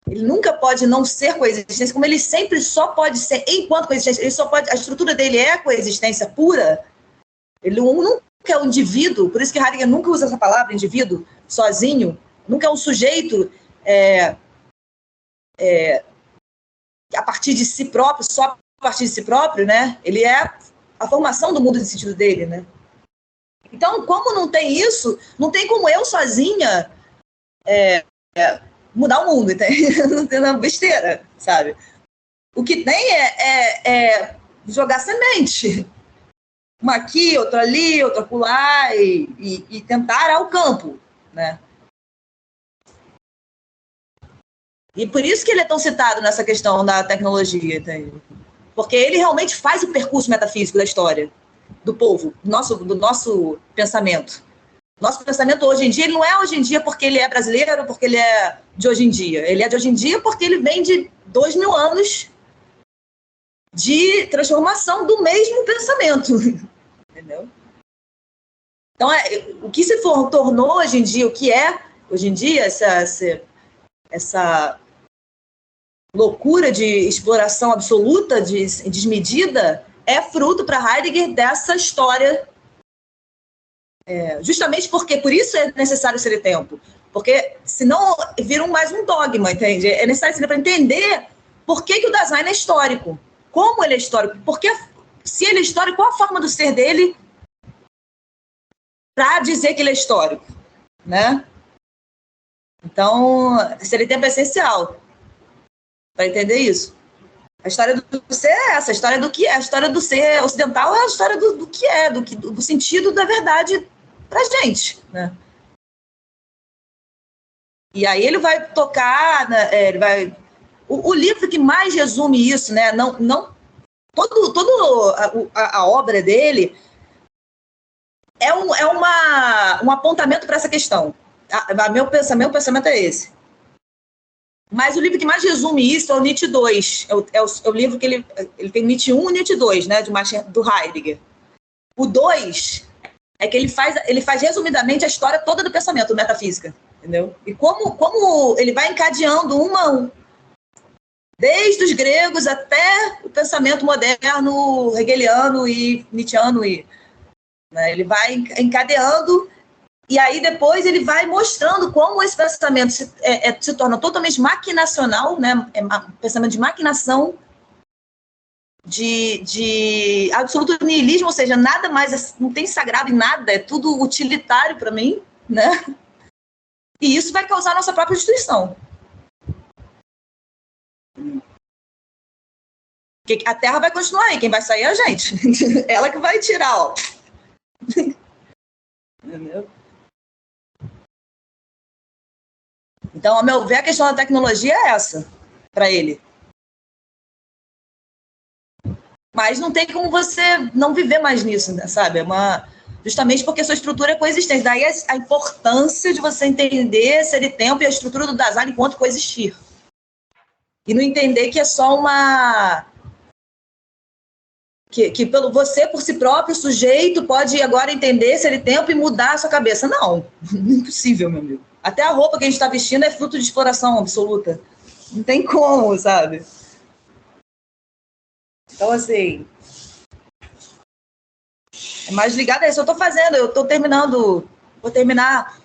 ele nunca pode não ser coexistência, como ele sempre só pode ser enquanto coexistência, ele só pode, a estrutura dele é a coexistência pura, ele nunca é um indivíduo, por isso que Heidegger nunca usa essa palavra, indivíduo, sozinho, nunca é um sujeito a partir de si próprio, só a partir de si próprio, né? Ele é a formação do mundo de sentido dele, né? Então, como não tem isso, não tem como eu sozinha mudar o mundo, não tem uma besteira, sabe? O que tem é jogar semente. Uma aqui, outra ali, outra acolá, e tentar arar o campo, né? E por isso que ele é tão citado nessa questão da tecnologia, entende? Porque ele realmente faz o percurso metafísico da história do povo, do nosso pensamento. Nosso pensamento hoje em dia, ele não é hoje em dia porque ele é brasileiro, porque ele é de hoje em dia. Ele é de hoje em dia porque ele vem de 2000 anos de transformação do mesmo pensamento. Entendeu? Então, o que se tornou hoje em dia, o que é hoje em dia essa loucura de exploração absoluta, desmedida, é fruto para Heidegger dessa história. Justamente porque, por isso é necessário ser tempo. Porque senão vira mais um dogma, entende? É necessário ser para entender por que o Dasein é histórico. Como ele é histórico? Porque, se ele é histórico, qual a forma do ser dele para dizer que ele é histórico, né? Então, ser tempo é essencial para entender isso. A história do ser é essa, a história do que é, a história do ser ocidental é a história do que é, do sentido da verdade pra gente, né? E aí ele vai tocar, né, ele vai... O livro que mais resume isso, né? Toda a obra dele é um apontamento para essa questão. Meu pensamento é esse. Mas o livro que mais resume isso é o Nietzsche 2. É o livro que ele tem Nietzsche 1 e Nietzsche 2, né, do Heidegger. O 2 é que ele faz resumidamente a história toda do pensamento, metafísica, entendeu? E como ele vai encadeando desde os gregos até o pensamento moderno, hegeliano e nietzscheano, né, ele vai encadeando. E aí depois ele vai mostrando como esse pensamento se torna totalmente maquinacional, né? Um pensamento de maquinação, de absoluto niilismo, ou seja, nada mais, não tem sagrado em nada, é tudo utilitário para mim, né? E isso vai causar a nossa própria destruição. Porque a Terra vai continuar aí, quem vai sair é a gente. Ela que vai tirar, ó. Entendeu? Então, ao meu ver, a questão da tecnologia é essa, para ele. Mas não tem como você não viver mais nisso, né, sabe? Justamente porque a sua estrutura é coexistente. Daí a importância de você entender ser e tempo e a estrutura do Dasein enquanto coexistir. E não entender que é só que pelo você, por si próprio, sujeito, pode agora entender ser e tempo e mudar a sua cabeça. Não, impossível, meu amigo. Até a roupa que a gente está vestindo é fruto de exploração absoluta. Não tem como, sabe? Então, assim, é mais ligado a isso. Eu estou terminando, vou terminar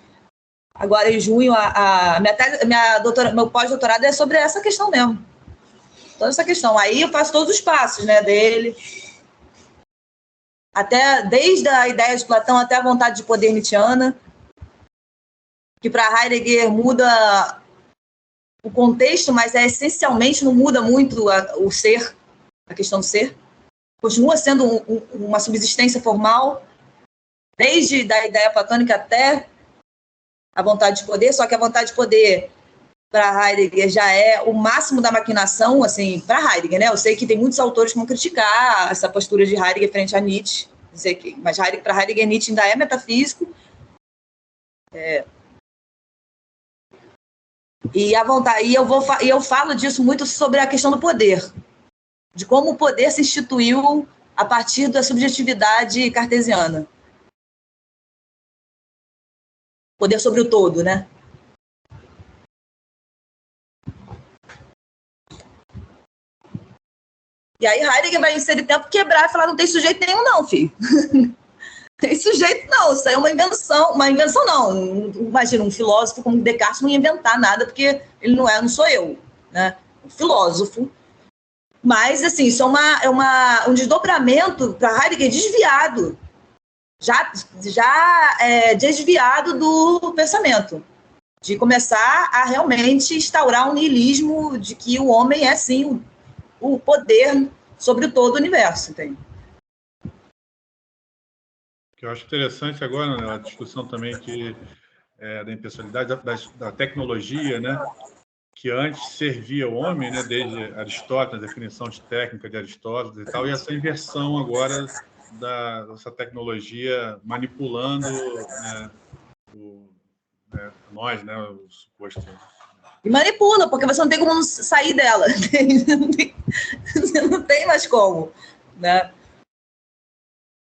agora em junho, meu pós-doutorado é sobre essa questão mesmo. Toda essa questão. Aí eu faço todos os passos, né, dele, desde a ideia de Platão até a vontade de poder nietzschiana, que para Heidegger muda o contexto, mas essencialmente não muda muito o ser, a questão do ser. Continua sendo uma subsistência formal, desde a ideia platônica até a vontade de poder, só que a vontade de poder para Heidegger já é o máximo da maquinação, assim, para Heidegger, né? Eu sei que tem muitos autores que vão criticar essa postura de Heidegger frente a Nietzsche, mas para Heidegger, Nietzsche ainda é metafísico. E a vontade, e eu falo disso muito sobre a questão do poder, de como o poder se instituiu a partir da subjetividade cartesiana. Poder sobre o todo, né? E aí Heidegger vai inserir tempo, quebrar e falar, não tem sujeito nenhum não, filho. Tem sujeito não, isso aí é uma invenção não. Imagina, um filósofo como Descartes não ia inventar nada, porque ele não sou eu, né? Um filósofo. Mas, assim, isso um desdobramento para Heidegger desviado, já desviado do pensamento, de começar a realmente instaurar um niilismo de que o homem é, sim, o poder sobre todo o universo, entende? Que eu acho interessante agora, né, a discussão também da impessoalidade, da tecnologia, né, que antes servia o homem, né, desde Aristóteles, a definição de técnica de Aristóteles e tal, e essa inversão agora dessa tecnologia manipulando, né, nós, né, o suposto. E manipula, porque você não tem como sair dela. Você não tem mais como, né?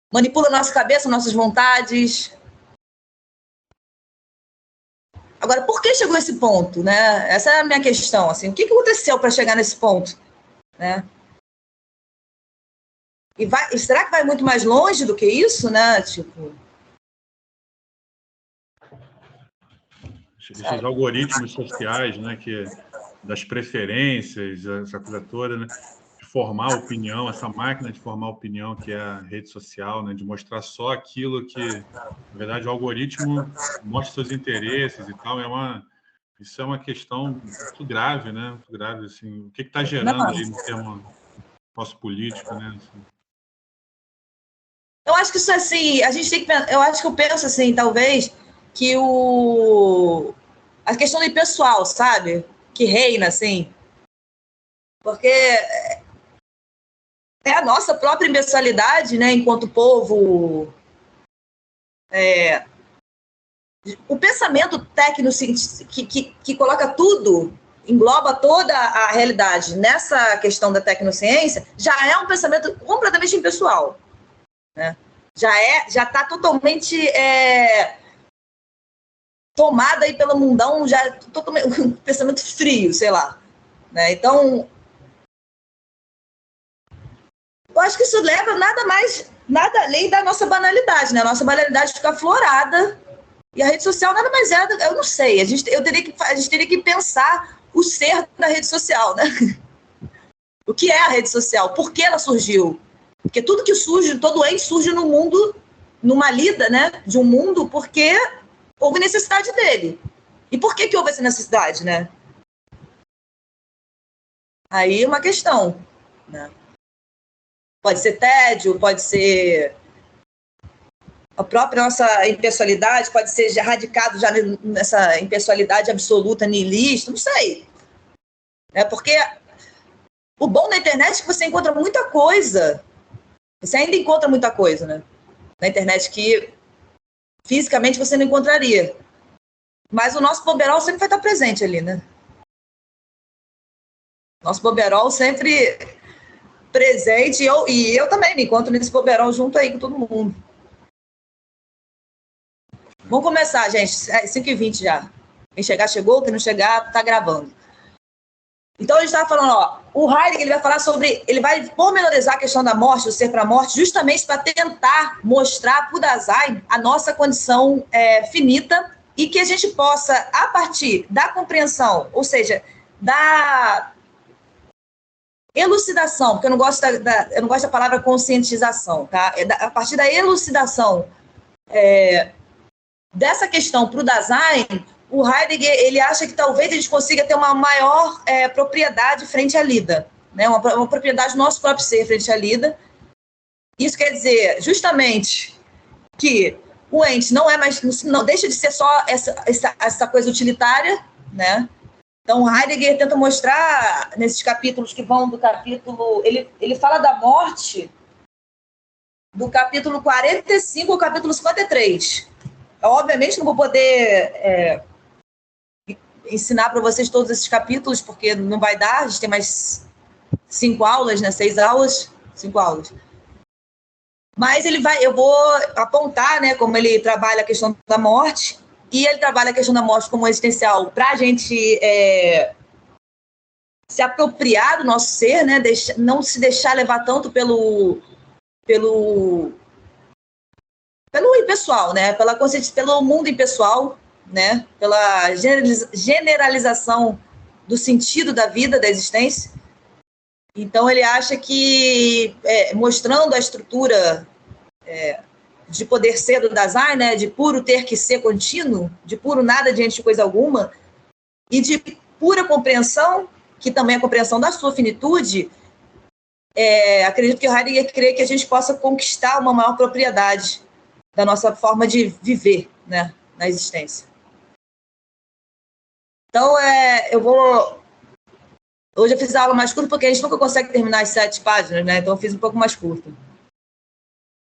Manipula a nossa cabeça, nossas vontades. Agora, por que chegou a esse ponto, né? Essa é a minha questão, assim. O que aconteceu para chegar nesse ponto, né? E será que vai muito mais longe do que isso, né? Tipo... Esses algoritmos sociais, né, das preferências, essa coisa toda, né? Formar opinião, essa máquina de formar opinião que é a rede social, né, de mostrar só aquilo que, na verdade, o algoritmo mostra seus interesses e tal, isso é uma questão muito grave, né, muito grave, assim, o que está gerando aí no termo político, né? Assim. Eu acho que isso, assim, a gente tem que, eu acho que eu penso assim, talvez, que a questão do impessoal, sabe, que reina, assim, porque é a nossa própria impessoalidade, né, enquanto povo, o pensamento técnico que coloca tudo, engloba toda a realidade nessa questão da tecnociência, já é um pensamento completamente impessoal, né? Já está totalmente tomado aí pelo mundão, já totalmente um pensamento frio, sei lá, né? Então, eu acho que isso leva nada além da nossa banalidade, né? A nossa banalidade fica aflorada. E a rede social nada mais é, eu não sei, a gente teria que pensar o ser da rede social, né? O que é a rede social? Por que ela surgiu? Porque tudo que surge, todo ente surge no mundo, numa lida, né, de um mundo, porque houve necessidade dele. E por que houve essa necessidade, né? Aí é uma questão, né? Pode ser tédio, pode ser a própria nossa impessoalidade, pode ser radicado já nessa impessoalidade absoluta, nihilista, não sei. Porque o bom da internet é que você encontra muita coisa. Você ainda encontra muita coisa, né? Na internet que fisicamente você não encontraria. Mas o nosso boberol sempre vai estar presente ali, né? Nosso boberol sempre presente. E eu também me encontro nesse boberol junto aí com todo mundo. Vamos começar, gente. 5h20 já. Quem chegar, chegou. Quem não chegar, tá gravando. Então, a gente estava falando, o Heidegger ele vai falar sobre... Ele vai pormenorizar a questão da morte, do ser para a morte, justamente para tentar mostrar para o Dasein a nossa condição finita e que a gente possa, a partir da compreensão, ou seja, da elucidação, porque eu não gosto da palavra conscientização, tá? A partir da elucidação dessa questão para o Dasein, o Heidegger ele acha que talvez a gente consiga ter uma maior propriedade frente à lida, né? Uma propriedade do nosso próprio ser frente à lida. Isso quer dizer, justamente, que o ente não deixa de ser só essa coisa utilitária, né? Então, Heidegger tenta mostrar, nesses capítulos que vão do capítulo... Ele fala da morte do capítulo 45 ao capítulo 53. Eu, obviamente, não vou poder ensinar para vocês todos esses capítulos, porque não vai dar, a gente tem mais 5 aulas, né? 6 aulas, 5 aulas. Mas eu vou apontar, né, como ele trabalha a questão da morte, e ele trabalha a questão da morte como existencial para a gente se apropriar do nosso ser, né? Não se deixar levar tanto pelo impessoal, né? Pelo mundo impessoal, né? Pela generalização do sentido da vida, da existência. Então, ele acha que, mostrando a estrutura de poder ser do Dasein, né? De puro ter que ser contínuo, de puro nada diante de coisa alguma, e de pura compreensão, que também é a compreensão da sua finitude, acredito que o Heidegger crê que a gente possa conquistar uma maior propriedade da nossa forma de viver, né, na existência. Então, hoje eu fiz a aula mais curta, porque a gente nunca consegue terminar as 7 páginas, né? Então eu fiz um pouco mais curta.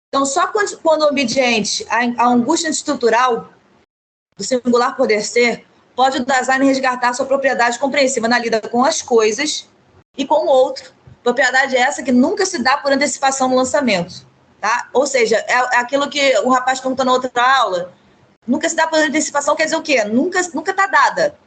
Então, só quando obediente à angústia estrutural do singular poder ser, pode o Dasein resgatar sua propriedade compreensiva na lida com as coisas e com o outro. Propriedade essa que nunca se dá por antecipação no lançamento. Tá? Ou seja, é aquilo que o rapaz perguntou na outra aula, nunca se dá por antecipação, quer dizer o quê? Nunca está dada.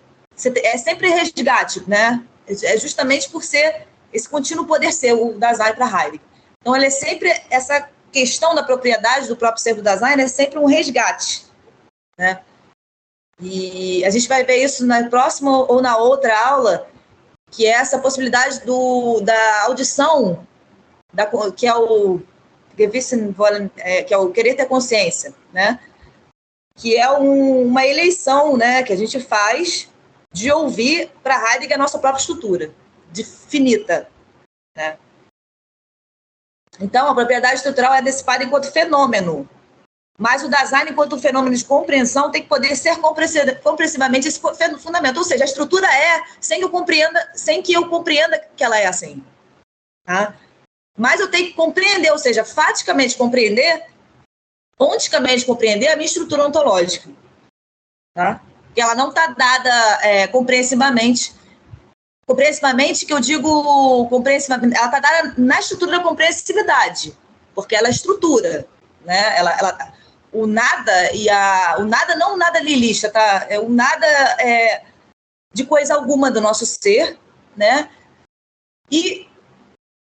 É sempre resgate, né? É justamente por ser esse contínuo poder ser, o Dasein para Heidegger. Então, ele é sempre, essa questão da propriedade do próprio ser do Dasein é sempre um resgate, né? E a gente vai ver isso na próxima ou na outra aula, que é essa possibilidade da audição, que é o que é o querer ter consciência, né? Que é uma eleição, né, que a gente faz de ouvir para Heidegger a nossa própria estrutura, de finita, né? Então, a propriedade estrutural é antecipada enquanto fenômeno, mas o Dasein, enquanto fenômeno de compreensão, tem que poder ser compreensivamente esse fundamento. Ou seja, a estrutura sem que eu compreenda que ela é assim. Tá? Mas eu tenho que compreender, ou seja, faticamente compreender, onticamente compreender a minha estrutura ontológica. Tá? Que ela não está dada compreensivamente. Compreensivamente, que eu digo compreensivamente, ela está dada na estrutura da compreensividade, porque ela é estrutura. Né? O nada o nada não o nada lilista, tá? O nada de coisa alguma do nosso ser, né? E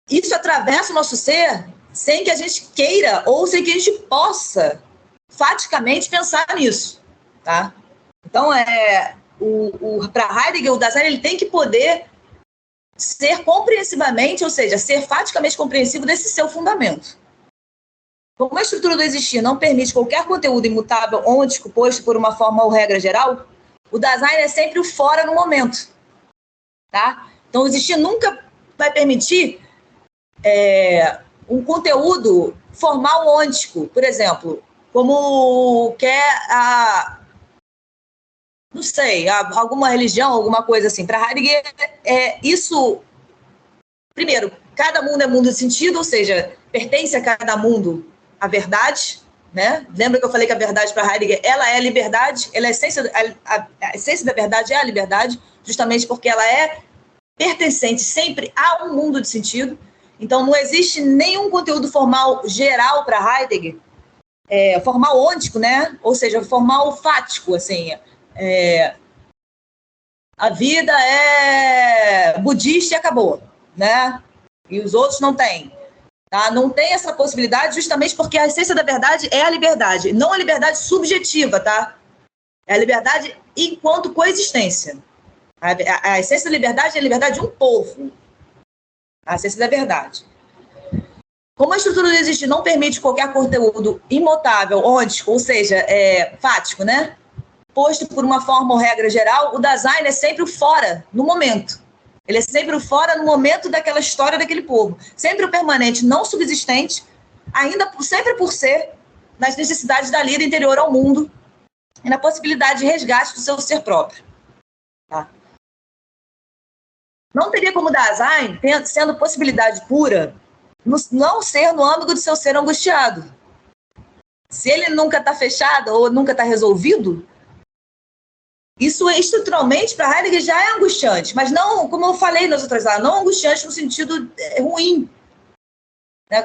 isso atravessa o nosso ser sem que a gente queira ou sem que a gente possa faticamente pensar nisso, tá? Então, para Heidegger, o Dasein, ele tem que poder ser compreensivamente, ou seja, ser faticamente compreensivo desse seu fundamento. Como a estrutura do existir não permite qualquer conteúdo imutável ôntico posto por uma forma ou regra geral, o Dasein é sempre o fora no momento. Tá? Então, o existir nunca vai permitir um conteúdo formal ôntico, por exemplo, como não sei, alguma religião, alguma coisa assim. Para Heidegger, isso... Primeiro, cada mundo é mundo de sentido, ou seja, pertence a cada mundo a verdade, né? Lembra que eu falei que a verdade para Heidegger, ela é a liberdade, ela é a essência da verdade é a liberdade, justamente porque ela é pertencente sempre a um mundo de sentido. Então, não existe nenhum conteúdo formal geral para Heidegger, formal ôntico, né? Ou seja, formal fático, assim. A vida é budista e acabou, né? E os outros não têm. Tá? Não tem essa possibilidade justamente porque a essência da verdade é a liberdade, não a liberdade subjetiva, tá? É a liberdade enquanto coexistência. A essência da liberdade é a liberdade de um povo. A essência da verdade. Como a estrutura do existir não permite qualquer conteúdo imutável, ôntico, ou seja, fático, né? Posto por uma forma ou regra geral, o Dasein é sempre o fora, no momento. Ele é sempre o fora no momento daquela história daquele povo. Sempre o permanente, não subsistente, sempre por ser nas necessidades da lida interior ao mundo e na possibilidade de resgate do seu ser próprio. Tá? Não teria como Dasein, sendo possibilidade pura, não ser no âmbito do seu ser angustiado. Se ele nunca está fechado ou nunca está resolvido, isso estruturalmente para Heidegger já é angustiante, mas não, como eu falei nas outras aulas, não angustiante no sentido ruim. A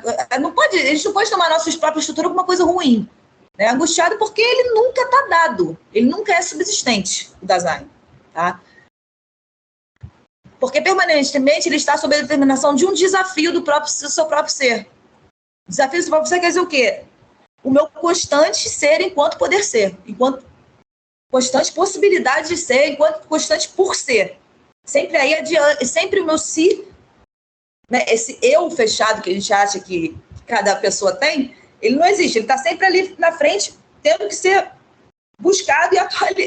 gente não pode tomar a nossa própria estrutura como uma coisa ruim. Né? Angustiado porque ele nunca está dado, ele nunca é subsistente, o Dasein. Tá? Porque permanentemente ele está sob a determinação de um desafio do seu próprio ser. Desafio do seu próprio ser quer dizer o quê? O meu constante ser enquanto poder ser, enquanto constante possibilidade de ser, enquanto constante por ser. Sempre aí adiante, sempre o meu si, né, esse eu fechado que a gente acha que cada pessoa tem, ele não existe, ele está sempre ali na frente, tendo que ser buscado e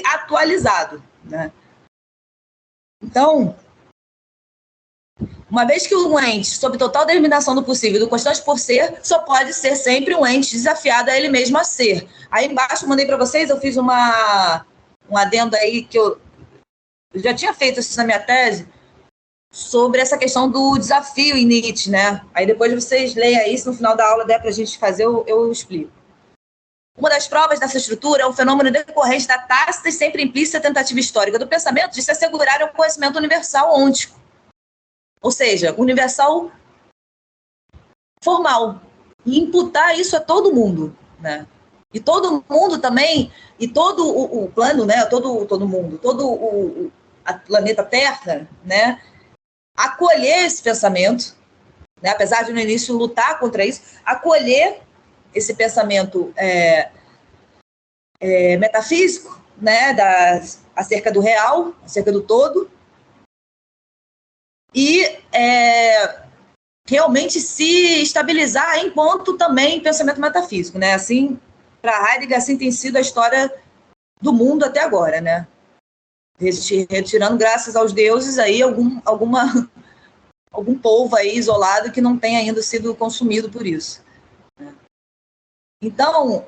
atualizado, né? Então, uma vez que um ente, sob total determinação do possível, do constante por ser, só pode ser sempre um ente desafiado a ele mesmo a ser. Aí embaixo eu mandei para vocês, eu fiz um adendo aí que eu já tinha feito isso na minha tese, sobre essa questão do desafio em Nietzsche, né? Aí depois vocês leiam aí, se no final da aula der para a gente fazer, eu explico. Uma das provas dessa estrutura é o fenômeno decorrente da tácita e sempre implícita tentativa histórica do pensamento de se assegurar o conhecimento universal ôntico. Ou seja, universal formal. E imputar isso a todo mundo, né? E todo mundo também, e todo o plano, né? Todo mundo, a planeta Terra, né? Acolher esse pensamento, né? Apesar de no início lutar contra isso, acolher esse pensamento metafísico, né? Acerca do real, acerca do todo, e realmente se estabilizar enquanto também pensamento metafísico, né? Assim, para Heidegger, assim tem sido a história do mundo até agora, né? Retirando, graças aos deuses, aí algum povo aí isolado que não tem ainda sido consumido por isso. Então,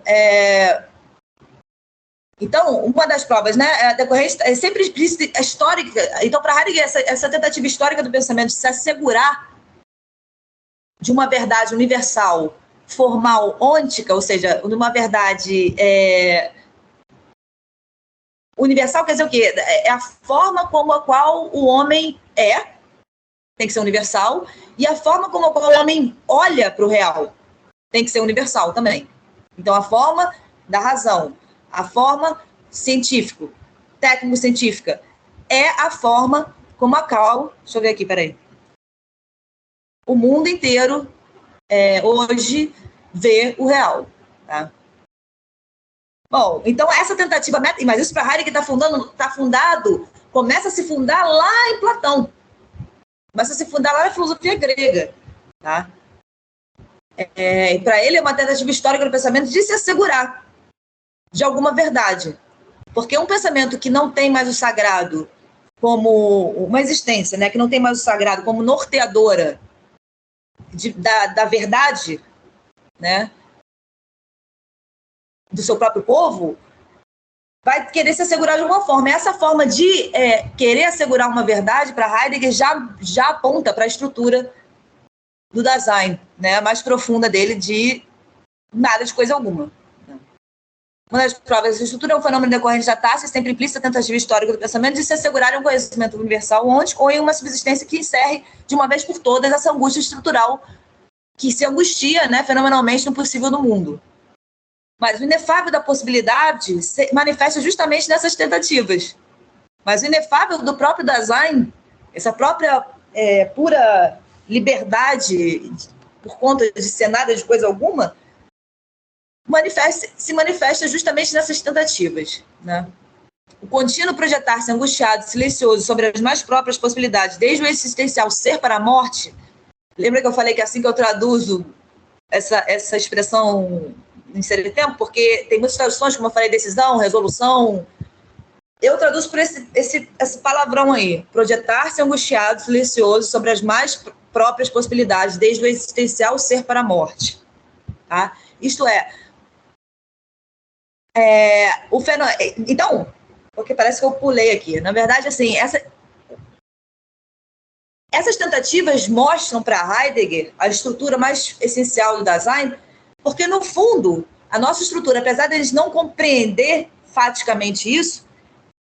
uma das provas, né, a decorrência é sempre explícita, histórica. Então, para Heidegger, essa tentativa histórica do pensamento de se assegurar de uma verdade universal, formal, ôntica, ou seja, de uma verdade universal, quer dizer o quê? É a forma como a qual o homem tem que ser universal, e a forma como a qual o homem olha para o real tem que ser universal também. Então, a forma da razão, a forma científico, técnico-científica, é a forma como a qual... Deixa eu ver aqui, peraí. O mundo inteiro, hoje, vê o real. Tá? Bom, então essa tentativa... Mas isso para Heidegger está fundado... Começa a se fundar lá em Platão. Começa a se fundar lá na filosofia grega. Tá? Para ele é uma tentativa histórica do pensamento de se assegurar de alguma verdade. Porque um pensamento que não tem mais o sagrado como uma existência, né, que não tem mais o sagrado como norteadora da verdade, né, do seu próprio povo, vai querer se assegurar de alguma forma. Essa forma de querer assegurar uma verdade, para Heidegger, já aponta para a estrutura do Dasein, né, a mais profunda dele, de nada de coisa alguma. Uma das provas dessa estrutura é um fenômeno decorrente da tácita, sempre implícita tentativa histórica do pensamento de se assegurar um conhecimento universal ôntico ou em uma subsistência que encerre de uma vez por todas essa angústia estrutural que se angustia, né, fenomenalmente no possível do mundo. Mas o inefável da possibilidade se manifesta justamente nessas tentativas. Mas o inefável do próprio Dasein, essa própria pura liberdade por conta de ser nada de coisa alguma, se manifesta justamente nessas tentativas, né? O contínuo projetar-se angustiado, silencioso sobre as mais próprias possibilidades, desde o existencial ser para a morte. Lembra que eu falei que é assim que eu traduzo essa expressão em série de tempo? Porque tem muitas traduções, como eu falei, decisão, resolução. Eu traduzo por esse palavrão aí, projetar-se angustiado, silencioso sobre as mais próprias possibilidades, desde o existencial ser para a morte. Tá? Isto o fenômeno. Então, porque parece que eu pulei aqui. Na verdade, assim, essas tentativas mostram para Heidegger a estrutura mais essencial do Dasein, porque, no fundo, a nossa estrutura, apesar de eles não compreender faticamente isso,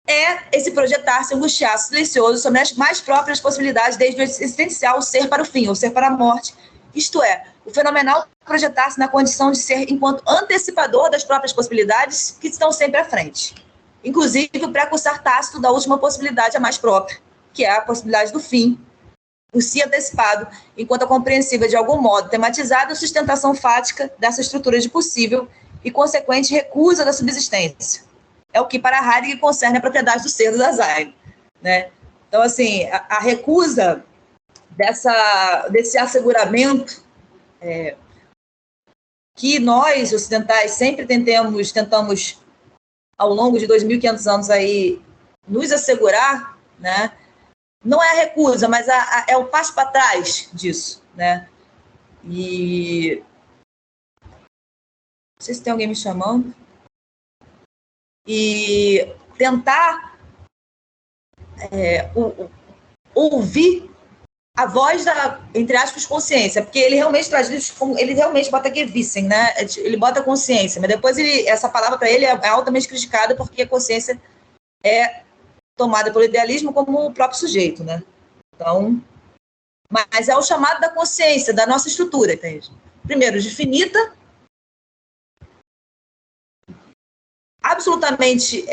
é esse projetar-se angustiado, silencioso sobre as mais próprias possibilidades, desde o existencial, o ser para o fim, ou ser para a morte. Isto é, o fenomenal projetar-se na condição de ser enquanto antecipador das próprias possibilidades que estão sempre à frente. Inclusive o precursor tácito da última possibilidade, a mais própria, que é a possibilidade do fim, o si antecipado, enquanto a compreensiva de algum modo tematizada, a sustentação fática dessa estrutura de possível e consequente recusa da subsistência. É o que para Heidegger concerne a propriedade do ser do Dasein, né? Então, assim, a recusa desse asseguramento que nós, ocidentais, sempre tentamos ao longo de 2.500 anos aí, nos assegurar, né? Não é a recusa, mas é o passo para trás disso, né? E não sei se tem alguém me chamando. E tentar ouvir a voz da, entre aspas, consciência, porque ele realmente traz isso, ele realmente bota Gewissen, né? Ele bota consciência, mas depois essa palavra para ele é altamente criticada porque a consciência é tomada pelo idealismo como o próprio sujeito, né? Então, mas é o chamado da consciência, da nossa estrutura, entende? Primeiro, de finita, absolutamente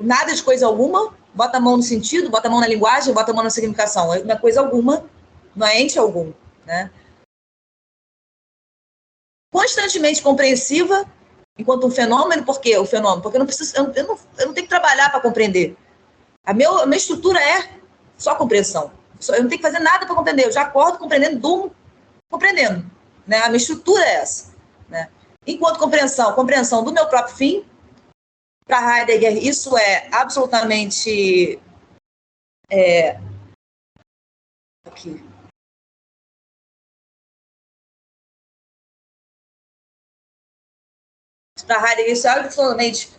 nada de coisa alguma, bota a mão no sentido, bota a mão na linguagem, bota a mão na significação, não é coisa alguma, não é ente algum, né? Constantemente compreensiva, enquanto um fenômeno, por quê o fenômeno? Porque eu não tenho que trabalhar para compreender. A minha estrutura é só compreensão. Eu não tenho que fazer nada para compreender, eu já acordo compreendendo, durmo compreendendo, né? A minha estrutura é essa, né? Enquanto compreensão do meu próprio fim. Para Heidegger, isso é absolutamente... Aqui. Para Heidegger, isso é absolutamente...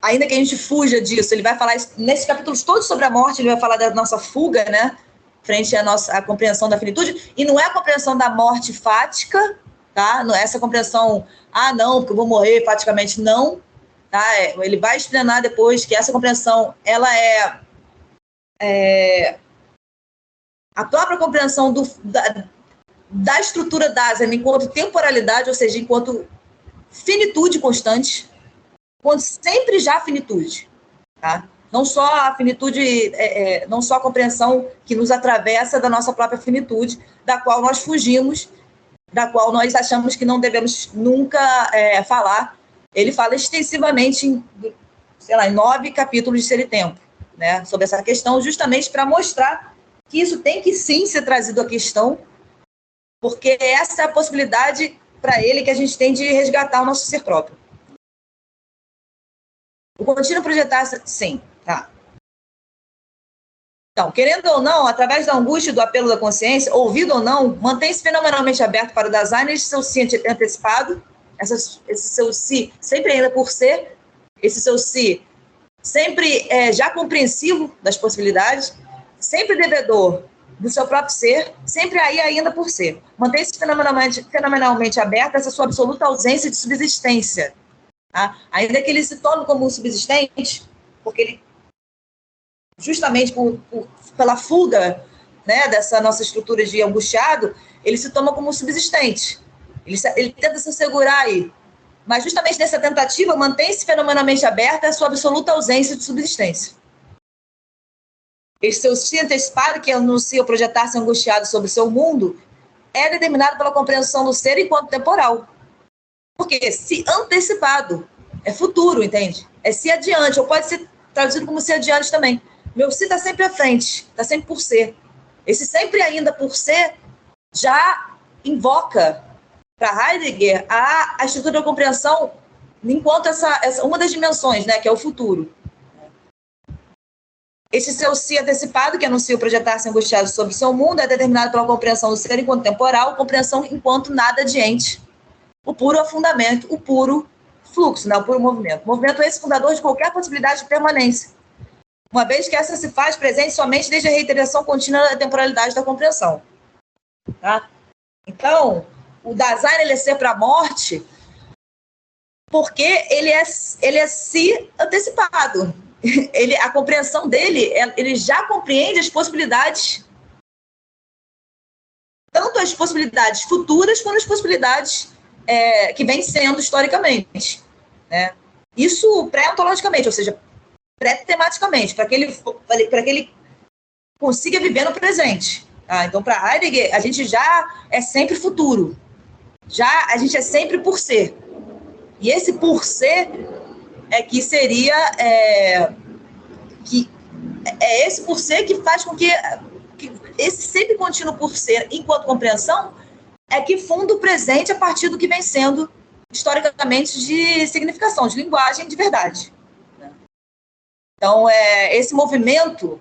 Ainda que a gente fuja disso, ele vai falar isso, nesses capítulos todos sobre a morte, ele vai falar da nossa fuga, né? Frente à compreensão da finitude. E não é a compreensão da morte fática, tá? Não é essa compreensão, não, porque eu vou morrer faticamente, não. Tá? Ele vai explanar depois que essa compreensão ela é a própria compreensão da estrutura Dasein enquanto temporalidade, ou seja, enquanto finitude constante, quando sempre já a finitude. Tá? Não só a finitude, não só a compreensão que nos atravessa da nossa própria finitude, da qual nós fugimos, da qual nós achamos que não devemos nunca falar. Ele fala extensivamente em 9 capítulos de Ser e Tempo, né, sobre essa questão, justamente para mostrar que isso tem que sim ser trazido à questão, porque essa é a possibilidade para ele que a gente tem de resgatar o nosso ser próprio. O contínuo projetar, sim, tá. Então, querendo ou não, através da angústia e do apelo da consciência, ouvido ou não, mantém-se fenomenalmente aberto para o Dasein, esse seu si antecipado, esse seu si sempre ainda por ser, esse seu si sempre já compreensivo das possibilidades, sempre devedor do seu próprio ser, sempre aí ainda por ser. Mantém-se fenomenalmente aberto essa sua absoluta ausência de subsistência. Tá? Ainda que ele se torne como um subsistente, porque ele, justamente pela fuga, né, dessa nossa estrutura de angustiado, ele se toma como um subsistente. Ele tenta se segurar aí. Mas justamente nessa tentativa, mantém-se fenomenalmente aberta a sua absoluta ausência de subsistência. Esse seu si antecipado, que anuncia o projetar-se angustiado sobre o seu mundo, é determinado pela compreensão do ser enquanto temporal. Porque se antecipado é futuro, entende? É se adiante, ou pode ser traduzido como se adiante também. Meu si está sempre à frente, está sempre por ser. Esse sempre ainda por ser já invoca para Heidegger a estrutura da compreensão enquanto essa uma das dimensões, né, que é o futuro. Esse seu si antecipado, que anuncia o projetar-se angustiado sobre o seu mundo, é determinado pela compreensão do ser enquanto temporal, compreensão enquanto nada adiante. O puro afundamento, o puro fluxo, né, o puro movimento. O movimento é esse fundador de qualquer possibilidade de permanência, uma vez que essa se faz presente somente desde a reiteração contínua da temporalidade da compreensão. Tá? Então, o Dasein ele é ser para a morte porque ele é si antecipado. A compreensão dele, ele já compreende as possibilidades, tanto as possibilidades futuras quanto as possibilidades que vêm sendo historicamente. Né? Isso pré-ontologicamente, ou seja, pré-tematicamente, para que ele consiga viver no presente. Tá? Então, para Heidegger, a gente já é sempre futuro. A gente é sempre por ser. E esse por ser é que seria... esse por ser que faz com que esse sempre contínuo por ser, enquanto compreensão, é que funda o presente a partir do que vem sendo historicamente de significação, de linguagem, de verdade. Então, esse movimento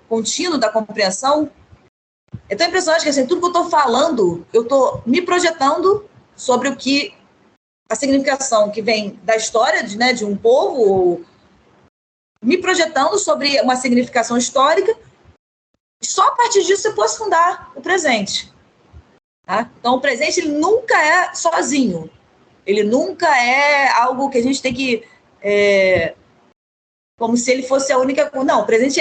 contínuo da compreensão é tão impressionante que, assim, tudo que eu estou falando, eu estou me projetando sobre o que a significação que vem da história de um povo, me projetando sobre uma significação histórica, só a partir disso eu posso fundar o presente. Tá? Então, o presente ele nunca é sozinho. Ele nunca é algo que a gente tem que... como se ele fosse a única... Não, o presente,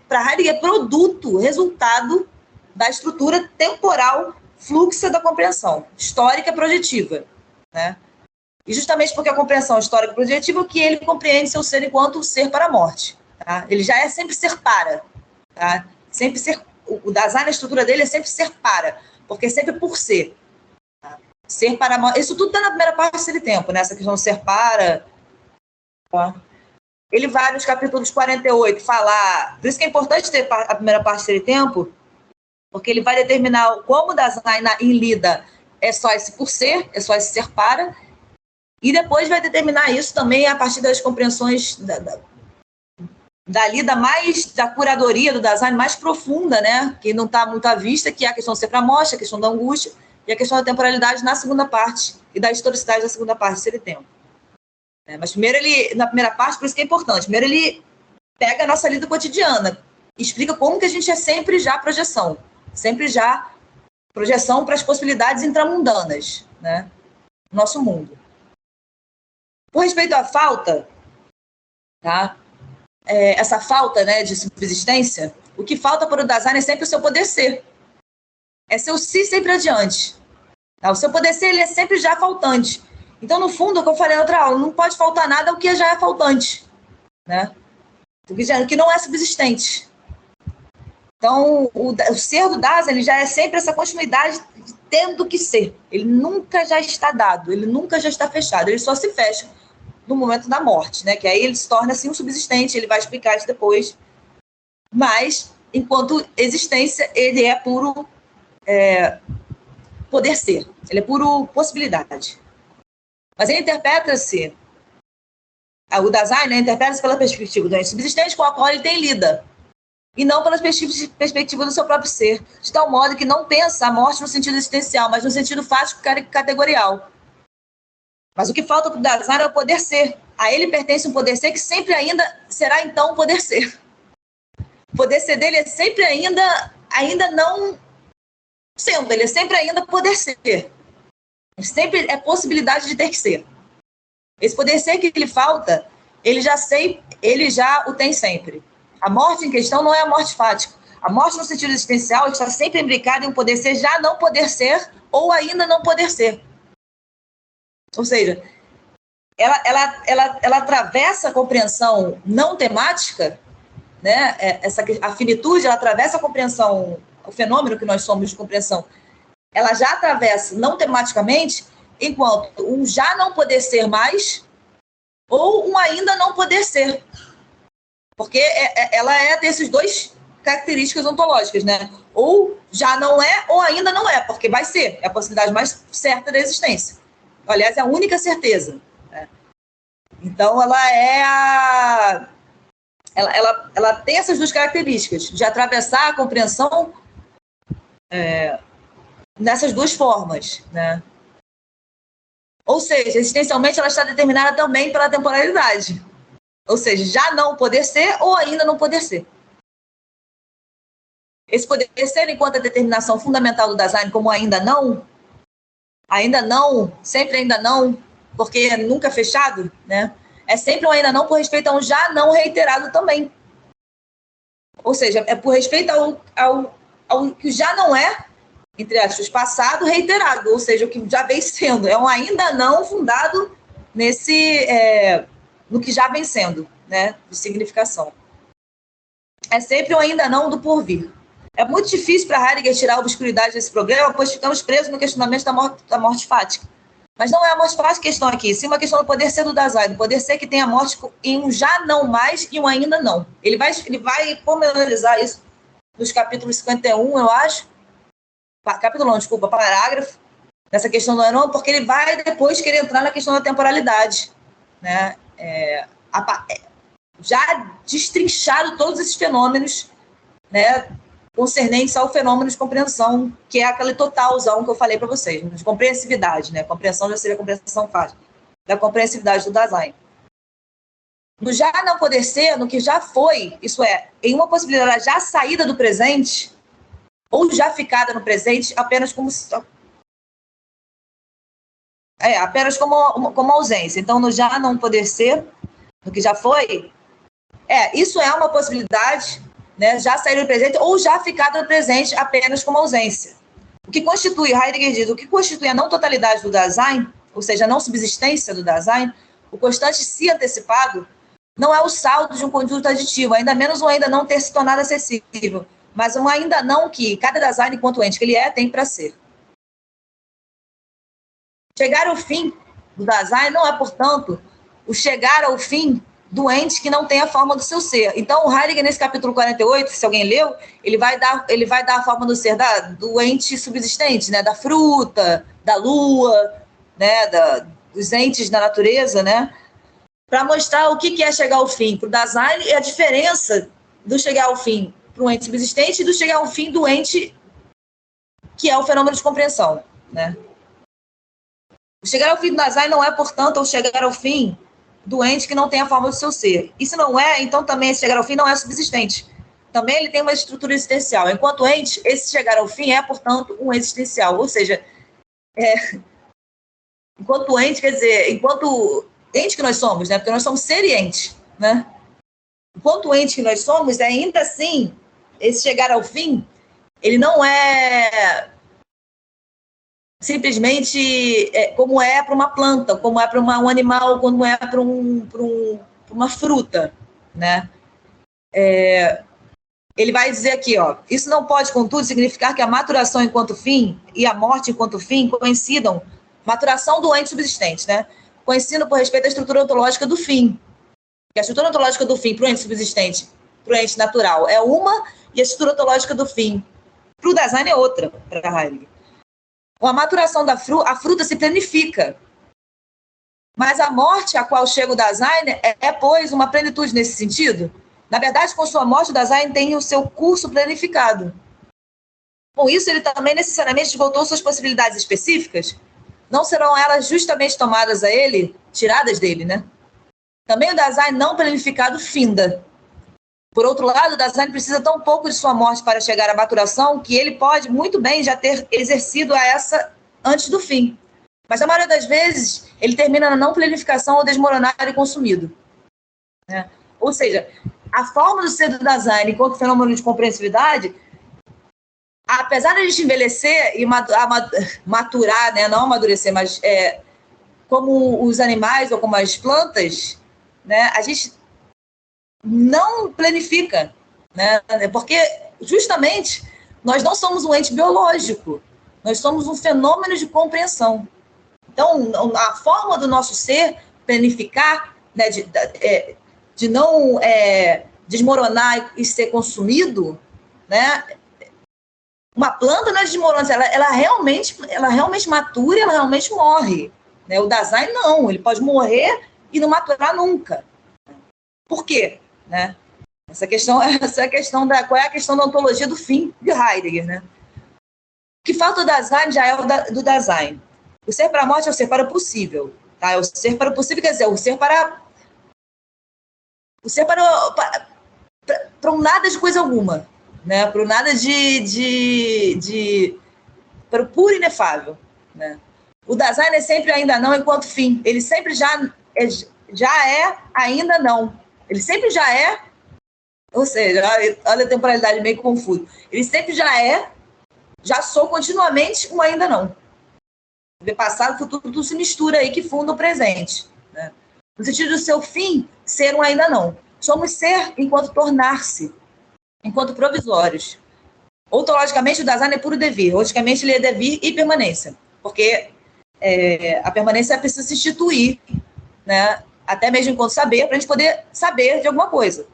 para Heidegger, é produto, resultado da estrutura temporal fluxa da compreensão, histórica projetiva. Né? E justamente porque a compreensão histórica projetiva é o que ele compreende seu ser enquanto ser para a morte. Tá? Ele já é sempre ser para. Tá? Sempre ser, o Dasein, a estrutura dele é sempre ser para, porque é sempre por ser. Tá? Ser para a morte. Isso tudo está na primeira parte desse tempo, né? Essa questão de ser para. Tá? Ele vai nos capítulos 48 falar. Por isso que é importante ter a primeira parte desse tempo, porque ele vai determinar como o Dasein em Lida é só esse por ser, é só esse ser para. E depois vai determinar isso também a partir das compreensões da lida mais, da curadoria do Dasein mais profunda, né? Que não está muito à vista, que é a questão do ser para a morte, a questão da angústia e a questão da temporalidade na segunda parte e da historicidade da segunda parte desse tempo. Mas primeiro na primeira parte, por isso que é importante, primeiro ele pega a nossa lida cotidiana, explica como que a gente é sempre já projeção, sempre já projeção para as possibilidades intramundanas, né? No nosso mundo. Com respeito à falta, tá? Essa falta, né, de subsistência, o que falta para o Dasein é sempre o seu poder ser. É seu si sempre adiante. Tá? O seu poder ser ele é sempre já faltante. Então, no fundo, o que eu falei na outra aula, não pode faltar nada ao que já é faltante. Né? O que não é subsistente. Então, o ser do Dasein ele já é sempre essa continuidade de tendo que ser. Ele nunca já está dado, ele nunca já está fechado, ele só se fecha no momento da morte, né? Que aí ele se torna assim um subsistente, ele vai explicar isso depois. Mas, enquanto existência, ele é puro poder ser, ele é puro possibilidade. Mas ele interpreta-se, o Dasein, né, interpreta-se pela perspectiva do subsistente com a qual ele tem lida, e não pela perspectiva do seu próprio ser, de tal modo que não pensa a morte no sentido existencial, mas no sentido fático categorial. Mas o que falta para o Dasein é o poder ser. A ele pertence um poder ser que sempre ainda será, então, um poder ser. O poder ser dele é sempre ainda não sendo, ele é sempre ainda poder ser. Ele sempre é possibilidade de ter que ser. Esse poder ser que lhe falta, ele já o tem sempre. A morte em questão não é a morte fática. A morte no sentido existencial está sempre imbricada em um poder ser, já não poder ser, ou ainda não poder ser. Ou seja, ela atravessa a compreensão não temática, né? A finitude, ela atravessa a compreensão, o fenômeno que nós somos de compreensão, ela já atravessa não tematicamente, enquanto um já não poder ser mais, ou um ainda não poder ser. Porque ela tem essas duas características ontológicas, né? Ou já não é, ou ainda não é, porque vai ser. É a possibilidade mais certa da existência. Aliás, é a única certeza. Né? Então, ela tem essas duas características, de atravessar a compreensão nessas duas formas. Né? Ou seja, existencialmente, ela está determinada também pela temporalidade. Ou seja, já não poder ser ou ainda não poder ser. Esse poder ser, enquanto a determinação fundamental do Dasein como ainda não, sempre ainda não, porque nunca fechado, né? É sempre um ainda não por respeito a um já não reiterado também. Ou seja, é por respeito ao que já não é, entre aspas, passado reiterado, ou seja, o que já vem sendo. É um ainda não fundado no que já vem sendo. né, de significação. É sempre um ainda não do porvir. É muito difícil para Heidegger tirar a obscuridade desse problema, pois ficamos presos no questionamento da morte fática. Mas não é a morte fática questão aqui, sim uma questão do poder ser do Dasein, do poder ser que tem a morte em um já não mais e um ainda não. Ele vai pormenorizar isso nos capítulos 51, eu acho. Capítulo não, desculpa, parágrafo, nessa questão do não, porque ele vai depois querer entrar na questão da temporalidade, né? Já destrinchado todos esses fenômenos, né, concernentes ao fenômeno de compreensão, que é aquele totalzão que eu falei para vocês, de compreensividade, né? Compreensão já seria compreensão fácil, da compreensividade do Dasein. No já não poder ser, no que já foi, isso é, em uma possibilidade já saída do presente, ou já ficada no presente, apenas como ausência. Então, no já não poder ser, no que já foi, isso é uma possibilidade, né, já sair do presente ou já ficada no presente apenas como ausência. O que constitui, Heidegger diz, o que constitui a não totalidade do Dasein, ou seja, a não subsistência do Dasein, o constante si antecipado, não é o saldo de um conjunto aditivo, ainda menos um ainda não ter se tornado acessível, mas um ainda não que cada Dasein, enquanto ente que ele tem para ser. Chegar ao fim do Dasein não é, portanto, o chegar ao fim do ente que não tem a forma do seu ser. Então, o Heidegger, nesse capítulo 48, se alguém leu, ele vai dar a forma do ser do ente subsistente, né? Da fruta, da lua, né? Dos entes da natureza, né? Para mostrar o que é chegar ao fim. Para o Dasein, é a diferença do chegar ao fim para um ente subsistente e do chegar ao fim do ente que é o fenômeno de compreensão, né? O chegar ao fim do Dasein não é, portanto, o chegar ao fim do ente que não tem a forma do seu ser. E se não é, então também esse chegar ao fim não é subsistente. Também ele tem uma estrutura existencial. Enquanto ente, esse chegar ao fim é, portanto, um existencial. Ou seja, enquanto ente, quer dizer, enquanto ente que nós somos, né? Porque nós somos ser e ente, né? Enquanto ente que nós somos, ainda assim, esse chegar ao fim, ele não é simplesmente como é para uma planta, como é para um animal, como é para uma fruta, né? Ele vai dizer aqui, isso não pode, contudo, significar que a maturação enquanto fim e a morte enquanto fim coincidam, maturação do ente subsistente, né? Coincidam por respeito à estrutura ontológica do fim. Porque a estrutura ontológica do fim para o ente subsistente, para o ente natural, é uma, e a estrutura ontológica do fim para o Dasein é outra, para Heidegger. Com a maturação da fruta, a fruta se planifica. Mas a morte a qual chega o Dasein pois, uma plenitude nesse sentido. Na verdade, com sua morte, o Dasein tem o seu curso planificado. Com isso, ele também necessariamente esgotou suas possibilidades específicas. Não serão elas justamente tomadas a ele, tiradas dele, né? Também o Dasein não planificado finda. Por outro lado, o Dasein precisa tão pouco de sua morte para chegar à maturação que ele pode muito bem já ter exercido a essa antes do fim. Mas, a maioria das vezes, ele termina na não planificação ou desmoronado e consumido. Né? Ou seja, a forma do ser do Dasein enquanto fenômeno de compreensividade, apesar de a gente envelhecer e maturar, né? Não amadurecer, mas como os animais ou como as plantas, né? A gente não planifica, né? Porque justamente nós não somos um ente biológico, nós somos um fenômeno de compreensão. Então, a forma do nosso ser planificar, né, de não desmoronar e ser consumido, né? Uma planta não é desmoronante, ela realmente matura e ela realmente morre. Né? O Dasein não, ele pode morrer e não maturar nunca. Por quê? Né? Essa é a questão qual é a questão da ontologia do fim de Heidegger, né? O que falta do Dasein já é do Dasein. O ser para a morte é o ser para o possível, tá? É o ser para o possível, quer dizer, o ser para um nada de coisa alguma, né? Para o nada para o puro inefável, né? O Dasein é sempre ainda não enquanto fim. Ele sempre já é ainda não. Ele sempre já é, ou seja, olha a temporalidade meio confusa. Ele sempre já sou continuamente um ainda não. Passado, futuro, tudo se mistura aí, que funda o presente. Né? no sentido do seu fim ser um ainda não. Somos ser enquanto tornar-se, enquanto provisórios. Ontologicamente, o Dasein é puro devir. Logicamente, ele é devir e permanência. Porque a permanência precisa se instituir, né? Até mesmo enquanto saber, para a gente poder saber de alguma coisa.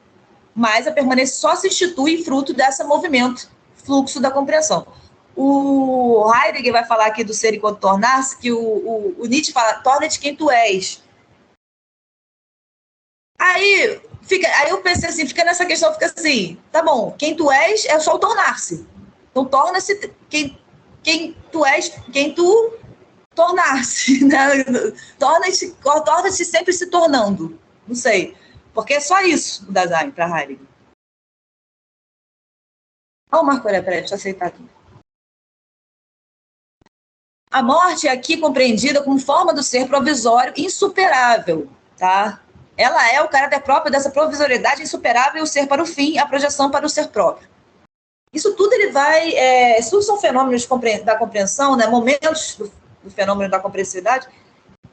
Mas a permanência só se institui fruto desse movimento, fluxo da compreensão. O Heidegger vai falar aqui do ser enquanto tornar-se, que o Nietzsche fala, torna-te quem tu és. Aí eu pensei assim, fica nessa questão, fica assim, tá bom, quem tu és é só o tornar-se. Então torna-se quem tu és, quem tu tornar-se, né? Torna-se sempre se tornando. Não sei. Porque é só isso o Dasein para Heidegger. Olha o Marco Aurélio, peraí, deixa eu aceitar aqui. A morte é aqui compreendida como forma do ser provisório insuperável, tá? Ela é o caráter próprio dessa provisoriedade insuperável, o ser para o fim, a projeção para o ser próprio. Isso tudo ele vai... isso são fenômenos da compreensão, né? Momentos do fenômeno da compreensividade,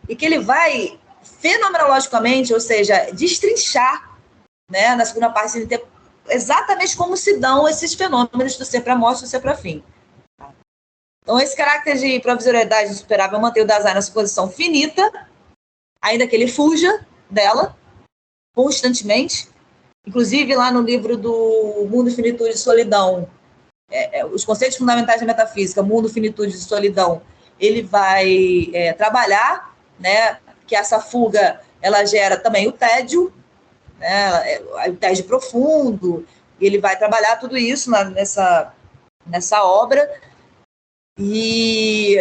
e que ele vai fenomenologicamente, ou seja, destrinchar, né, na segunda parte, exatamente como se dão esses fenômenos do ser para a morte e do ser para o fim. Então, esse caráter de provisoriedade insuperável mantém o Dasein nessa posição finita, ainda que ele fuja dela constantemente. Inclusive, lá no livro do Mundo, Finitude e Solidão, os conceitos fundamentais da metafísica, Mundo, Finitude e Solidão, ele vai trabalhar, né, que essa fuga ela gera também o tédio, né, o tédio profundo, e ele vai trabalhar tudo isso nessa obra. E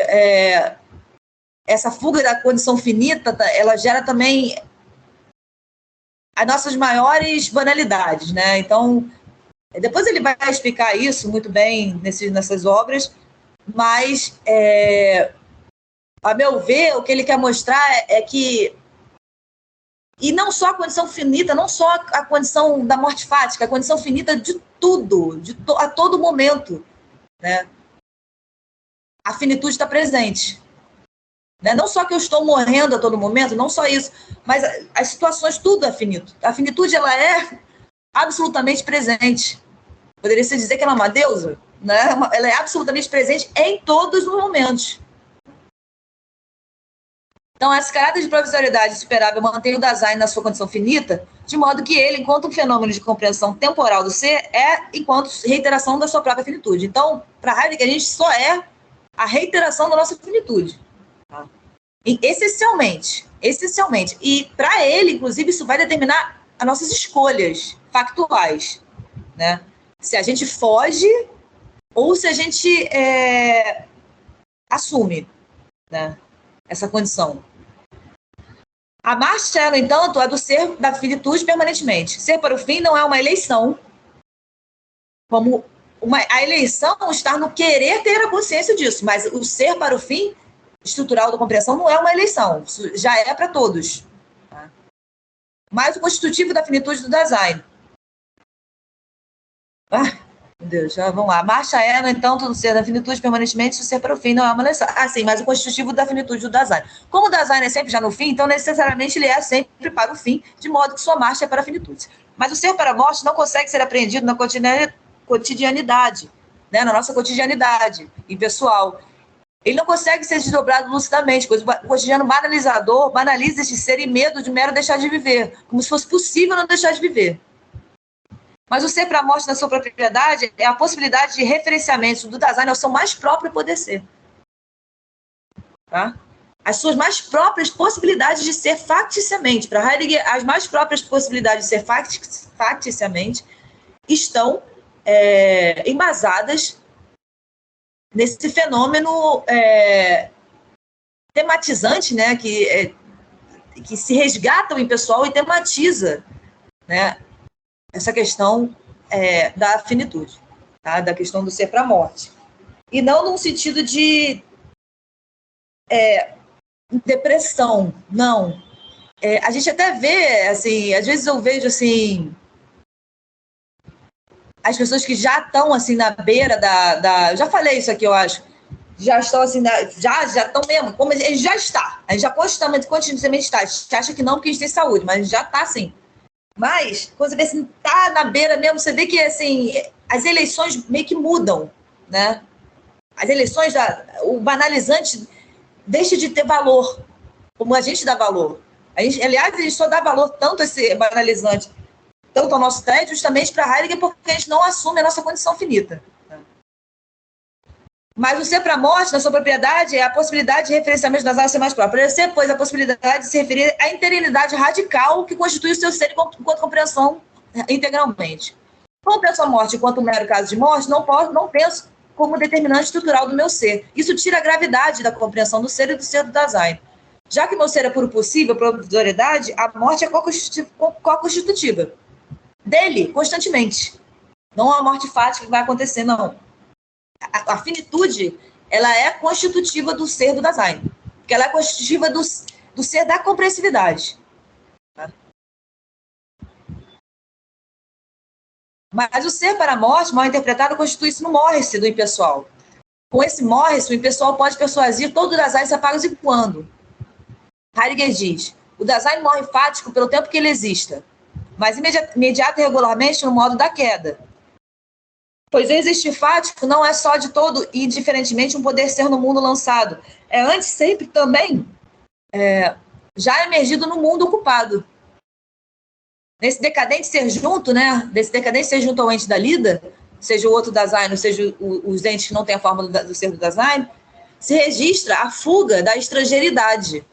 essa fuga da condição finita, ela gera também as nossas maiores banalidades, né? Então, depois ele vai explicar isso muito bem nessas obras, mas, a meu ver, o que ele quer mostrar é que, e não só a condição finita, não só a condição da morte fática, a condição finita de tudo, a todo momento, né? A finitude está presente. Né? Não só que eu estou morrendo a todo momento, não só isso, mas as situações, tudo é finito. A finitude, ela é absolutamente presente. Poderia se dizer que ela é uma deusa, né? Ela é absolutamente presente em todos os momentos. Então, esse caráter de provisoriedade insuperável mantém o Dasein na sua condição finita, de modo que ele, enquanto um fenômeno de compreensão temporal do ser, enquanto reiteração da sua própria finitude. Então, para Heidegger, a gente só é a reiteração da nossa finitude. Essencialmente. E, para ele, inclusive, isso vai determinar as nossas escolhas factuais, né? Se a gente foge ou se a gente assume, né, essa condição. A marcha, no entanto, é do ser da finitude permanentemente. Ser para o fim não é uma eleição, como a eleição está no querer ter a consciência disso, mas o ser para o fim estrutural da compreensão não é uma eleição, isso já é para todos. Tá? Mas o constitutivo da finitude do Dasein. Meu Deus, já vamos lá. A marcha no entanto, do ser da finitude permanentemente, o ser para o fim não é uma eleição. Sim, mas o constitutivo da finitude do Dasein. Como o Dasein é sempre já no fim, então necessariamente ele é sempre para o fim, de modo que sua marcha é para a finitude. Mas o ser para a morte não consegue ser apreendido na cotidianidade, né? Na nossa cotidianidade impessoal. Ele não consegue ser desdobrado lucidamente, pois o cotidiano banalizador banaliza este ser em medo de mero deixar de viver, como se fosse possível não deixar de viver. Mas o ser para a morte na sua propriedade é a possibilidade de referenciamento do Dasein ao seu mais próprio poder ser. Tá? As suas mais próprias possibilidades de ser facticiamente. Para Heidegger, as mais próprias possibilidades de ser facticiamente estão embasadas nesse fenômeno tematizante, né, que se resgata o impessoal e tematiza, né, essa questão da finitude, tá? Da questão do ser para a morte. E não num sentido de depressão, não. A gente até vê, assim, às vezes eu vejo, assim, as pessoas que já estão, assim, na beira eu já falei isso aqui, eu acho, já estão assim, já estão mesmo, como a gente já está, a gente já continuamente está. A gente acha que não, porque a gente tem saúde, mas a gente já está assim. Mas, quando você vê assim, tá na beira mesmo, você vê que assim, as eleições meio que mudam, né? As eleições, o banalizante deixa de ter valor, como a gente dá valor. Aliás, a gente só dá valor tanto a esse banalizante, tanto ao nosso tédio, justamente para Heidegger, porque a gente não assume a nossa condição finita. Mas o ser para a morte, na sua propriedade, é a possibilidade de referenciamento das áreas ser mais próprias. Ser, pois, a possibilidade de se referir à integralidade radical que constitui o seu ser enquanto compreensão integralmente. Quando penso a morte enquanto mero caso de morte, não penso como determinante estrutural do meu ser. Isso tira a gravidade da compreensão do ser e do ser do Dasein. Já que meu ser é puro possível, provisoriedade, a morte é co-constitutiva dele, constantemente. Não é a morte fática que vai acontecer, não. A finitude, ela é constitutiva do ser do Dasein, porque ela é constitutiva do ser da compreensividade. Tá? Mas o ser para a morte, mal interpretado, constitui-se no morre-se do impessoal. Com esse morre-se, o impessoal pode persuadir todo o Dasein se apaga e quando. Heidegger diz, o Dasein morre fático pelo tempo que ele exista, mas imediato e regularmente no modo da queda. Pois o existir fático não é só de todo e diferentemente um poder ser no mundo lançado. É antes sempre também já emergido no mundo ocupado. Nesse decadente ser junto, né? Desse decadente ser junto ao ente da lida, seja o outro Dasein, ou seja os entes que não têm a fórmula do ser do Dasein, se registra a fuga da estrangeiridade,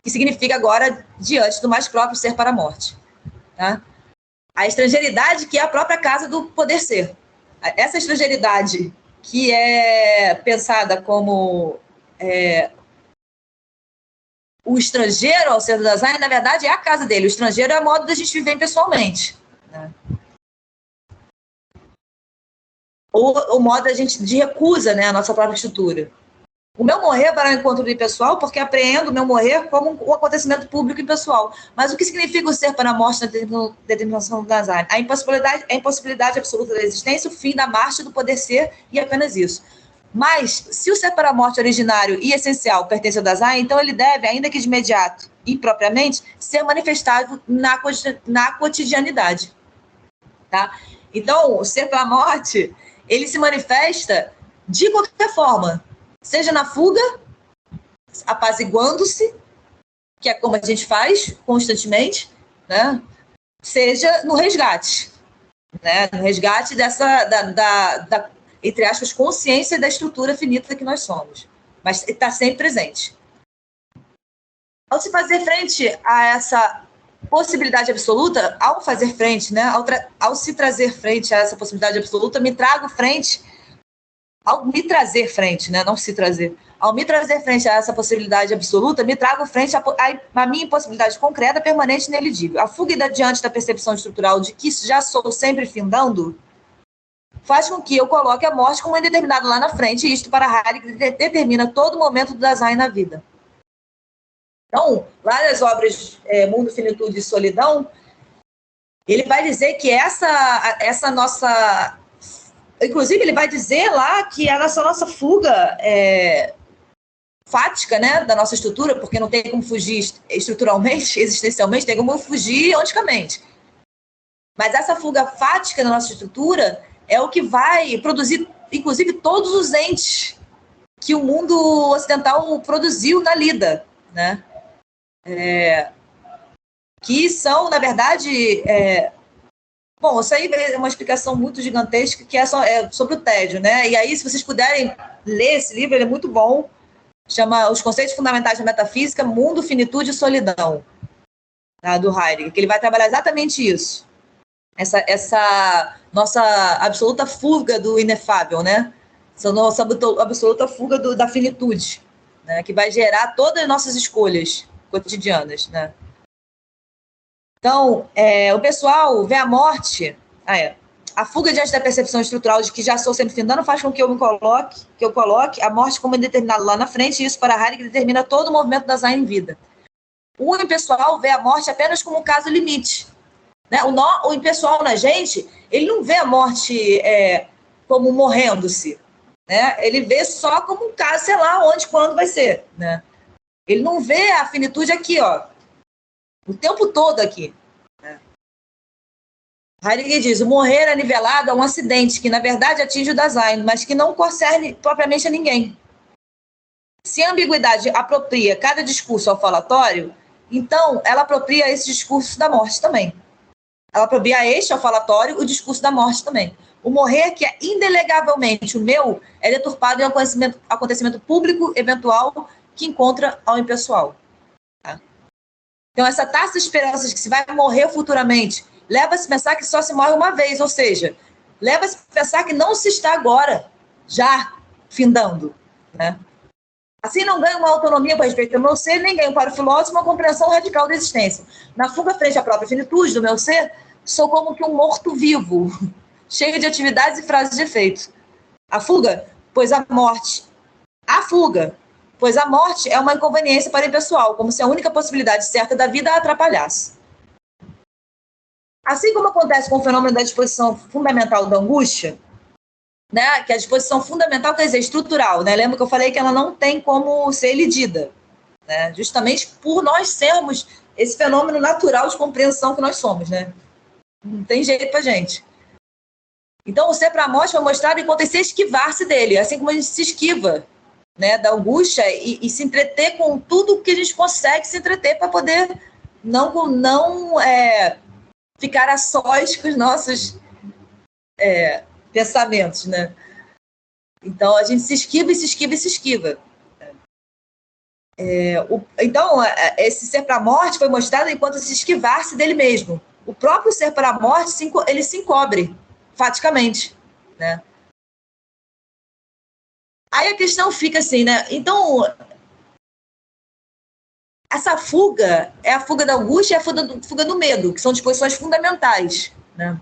que significa agora diante do mais próprio ser para a morte. Tá? A estrangeiridade que é a própria casa do poder ser. Essa estrangeiridade que é pensada como o estrangeiro ao ser do Dasein, na verdade, é a casa dele. O estrangeiro é o modo da gente viver pessoalmente. Né? Ou o modo da gente de recusa, né, a nossa própria estrutura. O meu morrer para o encontro impessoal, porque apreendo o meu morrer como um acontecimento público e pessoal. Mas o que significa o ser para a morte na determinação do Dasein? A impossibilidade absoluta da existência, o fim da marcha do poder ser e apenas isso. Mas, se o ser para a morte originário e essencial pertence ao Dasein, então ele deve, ainda que de imediato e propriamente, ser manifestado na cotidianidade. Tá? Então, o ser para a morte, ele se manifesta de qualquer forma, seja na fuga, apaziguando-se, que é como a gente faz constantemente, né? Seja no resgate, né? No resgate da entre aspas, consciência da estrutura finita que nós somos. Mas está sempre presente. Ao se fazer frente a essa possibilidade absoluta, ao fazer frente, né? Ao se trazer frente a essa possibilidade absoluta, ao me trazer frente, né? Não se trazer. Ao me trazer frente a essa possibilidade absoluta, me trago frente à minha impossibilidade concreta, permanente e ineligível. A fuga diante da percepção estrutural de que já sou sempre findando faz com que eu coloque a morte como indeterminado lá na frente, e isto para Heidegger determina todo momento do Dasein na vida. Então, lá nas obras Mundo, Finitude e Solidão, ele vai dizer que essa nossa... Inclusive, ele vai dizer lá que a nossa fuga fática, né, da nossa estrutura, porque não tem como fugir estruturalmente, existencialmente, tem como fugir onticamente. Mas essa fuga fática da nossa estrutura é o que vai produzir, inclusive, todos os entes que o mundo ocidental produziu na lida, né? Que são, na verdade... Bom, isso aí é uma explicação muito gigantesca, que é sobre o tédio, né? E aí, se vocês puderem ler esse livro, ele é muito bom, chama Os Conceitos Fundamentais da Metafísica, Mundo, Finitude e Solidão, tá? Do Heidegger, que ele vai trabalhar exatamente isso. Essa nossa absoluta fuga do inefável, né? Essa nossa absoluta fuga da finitude, né? Que vai gerar todas as nossas escolhas cotidianas, né? Então, o pessoal vê a morte, a fuga diante da percepção estrutural de que já sou sempre findando faz com que eu coloque a morte como determinado lá na frente, e isso para Heidegger determina todo o movimento da Dasein em vida. O impessoal vê a morte apenas como um caso limite. Né? O impessoal na gente, ele não vê a morte como morrendo-se. né? Ele vê só como um caso, sei lá onde, quando vai ser, né? Ele não vê a finitude aqui, ó, o tempo todo aqui, né? Heidegger diz, o morrer é nivelado a um acidente que, na verdade, atinge o Dasein, mas que não concerne propriamente a ninguém. Se a ambiguidade apropria cada discurso ao falatório, então ela apropria esse discurso da morte também. Ela apropria este ao falatório o discurso da morte também. O morrer, que é indelegavelmente o meu, é deturpado em um acontecimento público, eventual, que encontra ao impessoal. Tá? Então, essa taça de esperanças de que se vai morrer futuramente, leva-se a pensar que só se morre uma vez, ou seja, leva-se a pensar que não se está agora, já findando, né? Assim, não ganha uma autonomia para respeito ao meu ser, nem ganho para o filósofo uma compreensão radical da existência. Na fuga frente à própria finitude do meu ser, sou como que um morto-vivo, cheio de atividades e frases de efeito. A fuga, pois a morte é uma inconveniência para o impessoal, como se a única possibilidade certa da vida a atrapalhasse. Assim como acontece com o fenômeno da disposição fundamental da angústia, né, que a disposição fundamental quer dizer estrutural, né? Lembra que eu falei que ela não tem como ser elidida, né? Justamente por nós sermos esse fenômeno natural de compreensão que nós somos, né? Não tem jeito pra gente. Então, o ser para a morte foi mostrado enquanto se esquivar-se dele, assim como a gente se esquiva, né, da angústia e se entreter com tudo que a gente consegue se entreter para poder não ficar a sós com os nossos pensamentos, né? Então, a gente se esquiva e se esquiva e se esquiva. Então, esse ser para a morte foi mostrado enquanto se esquivar-se dele mesmo. O próprio ser para a morte, ele se encobre, faticamente, né? Aí a questão fica assim, né? Então, essa fuga é a fuga da angústia e a fuga do medo, que são disposições fundamentais, né?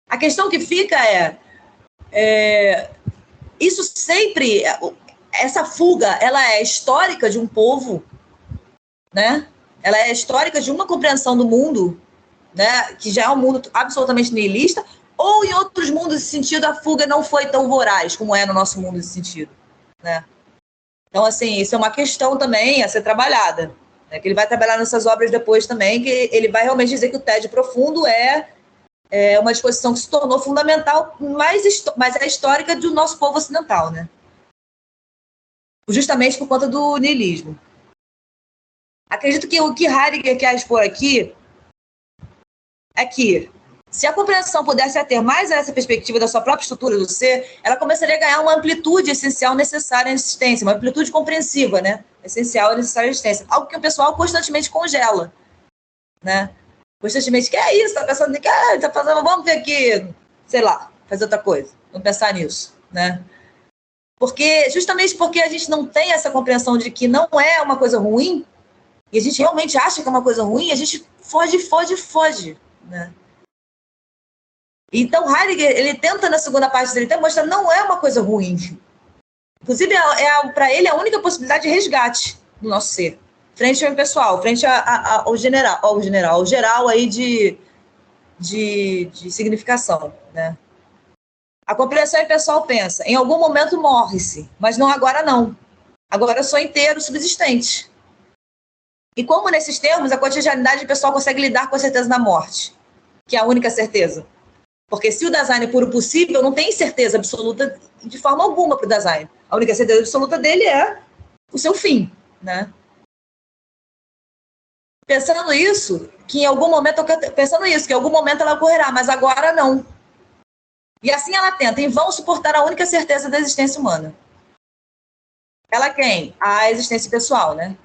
A questão que fica isso sempre, essa fuga, ela é histórica de um povo, né? Ela é histórica de uma compreensão do mundo, né? Que já é um mundo absolutamente nihilista, ou em outros mundos esse sentido a fuga não foi tão voraz como é no nosso mundo esse sentido, né? Então, assim, isso é uma questão também a ser trabalhada, né? Que ele vai trabalhar nessas obras depois também, que ele vai realmente dizer que o tédio profundo é uma disposição que se tornou fundamental, mas é histórica do nosso povo ocidental, né? Justamente por conta do niilismo. Acredito que o que Heidegger quer expor aqui é que, se a compreensão pudesse ter mais essa perspectiva da sua própria estrutura do ser, ela começaria a ganhar uma amplitude essencial necessária à existência, uma amplitude compreensiva, né? Essencial e necessária à existência. Algo que o pessoal constantemente congela, né? Constantemente, que é isso? Tá pensando que tá fazendo, vamos ver aqui, sei lá, fazer outra coisa, vamos pensar nisso, né? Justamente porque a gente não tem essa compreensão de que não é uma coisa ruim, e a gente realmente acha que é uma coisa ruim, a gente foge, né? Então, Heidegger, ele tenta, na segunda parte dele, mostrar que não é uma coisa ruim. Inclusive, para ele, a única possibilidade de resgate do nosso ser, frente ao impessoal, frente ao geral aí de significação, né? A compreensão impessoal pensa, em algum momento morre-se, mas não agora não. Agora eu sou inteiro, subsistente. E como nesses termos, a cotidianidade pessoal consegue lidar com a certeza da morte, que é a única certeza. Porque se o Dasein é puro possível, não tem certeza absoluta de forma alguma para o Dasein. A única certeza absoluta dele é o seu fim, né? Pensando isso, que em algum momento ela ocorrerá, mas agora não. E assim ela tenta, em vão, suportar a única certeza da existência humana. Ela quem? A existência pessoal, né?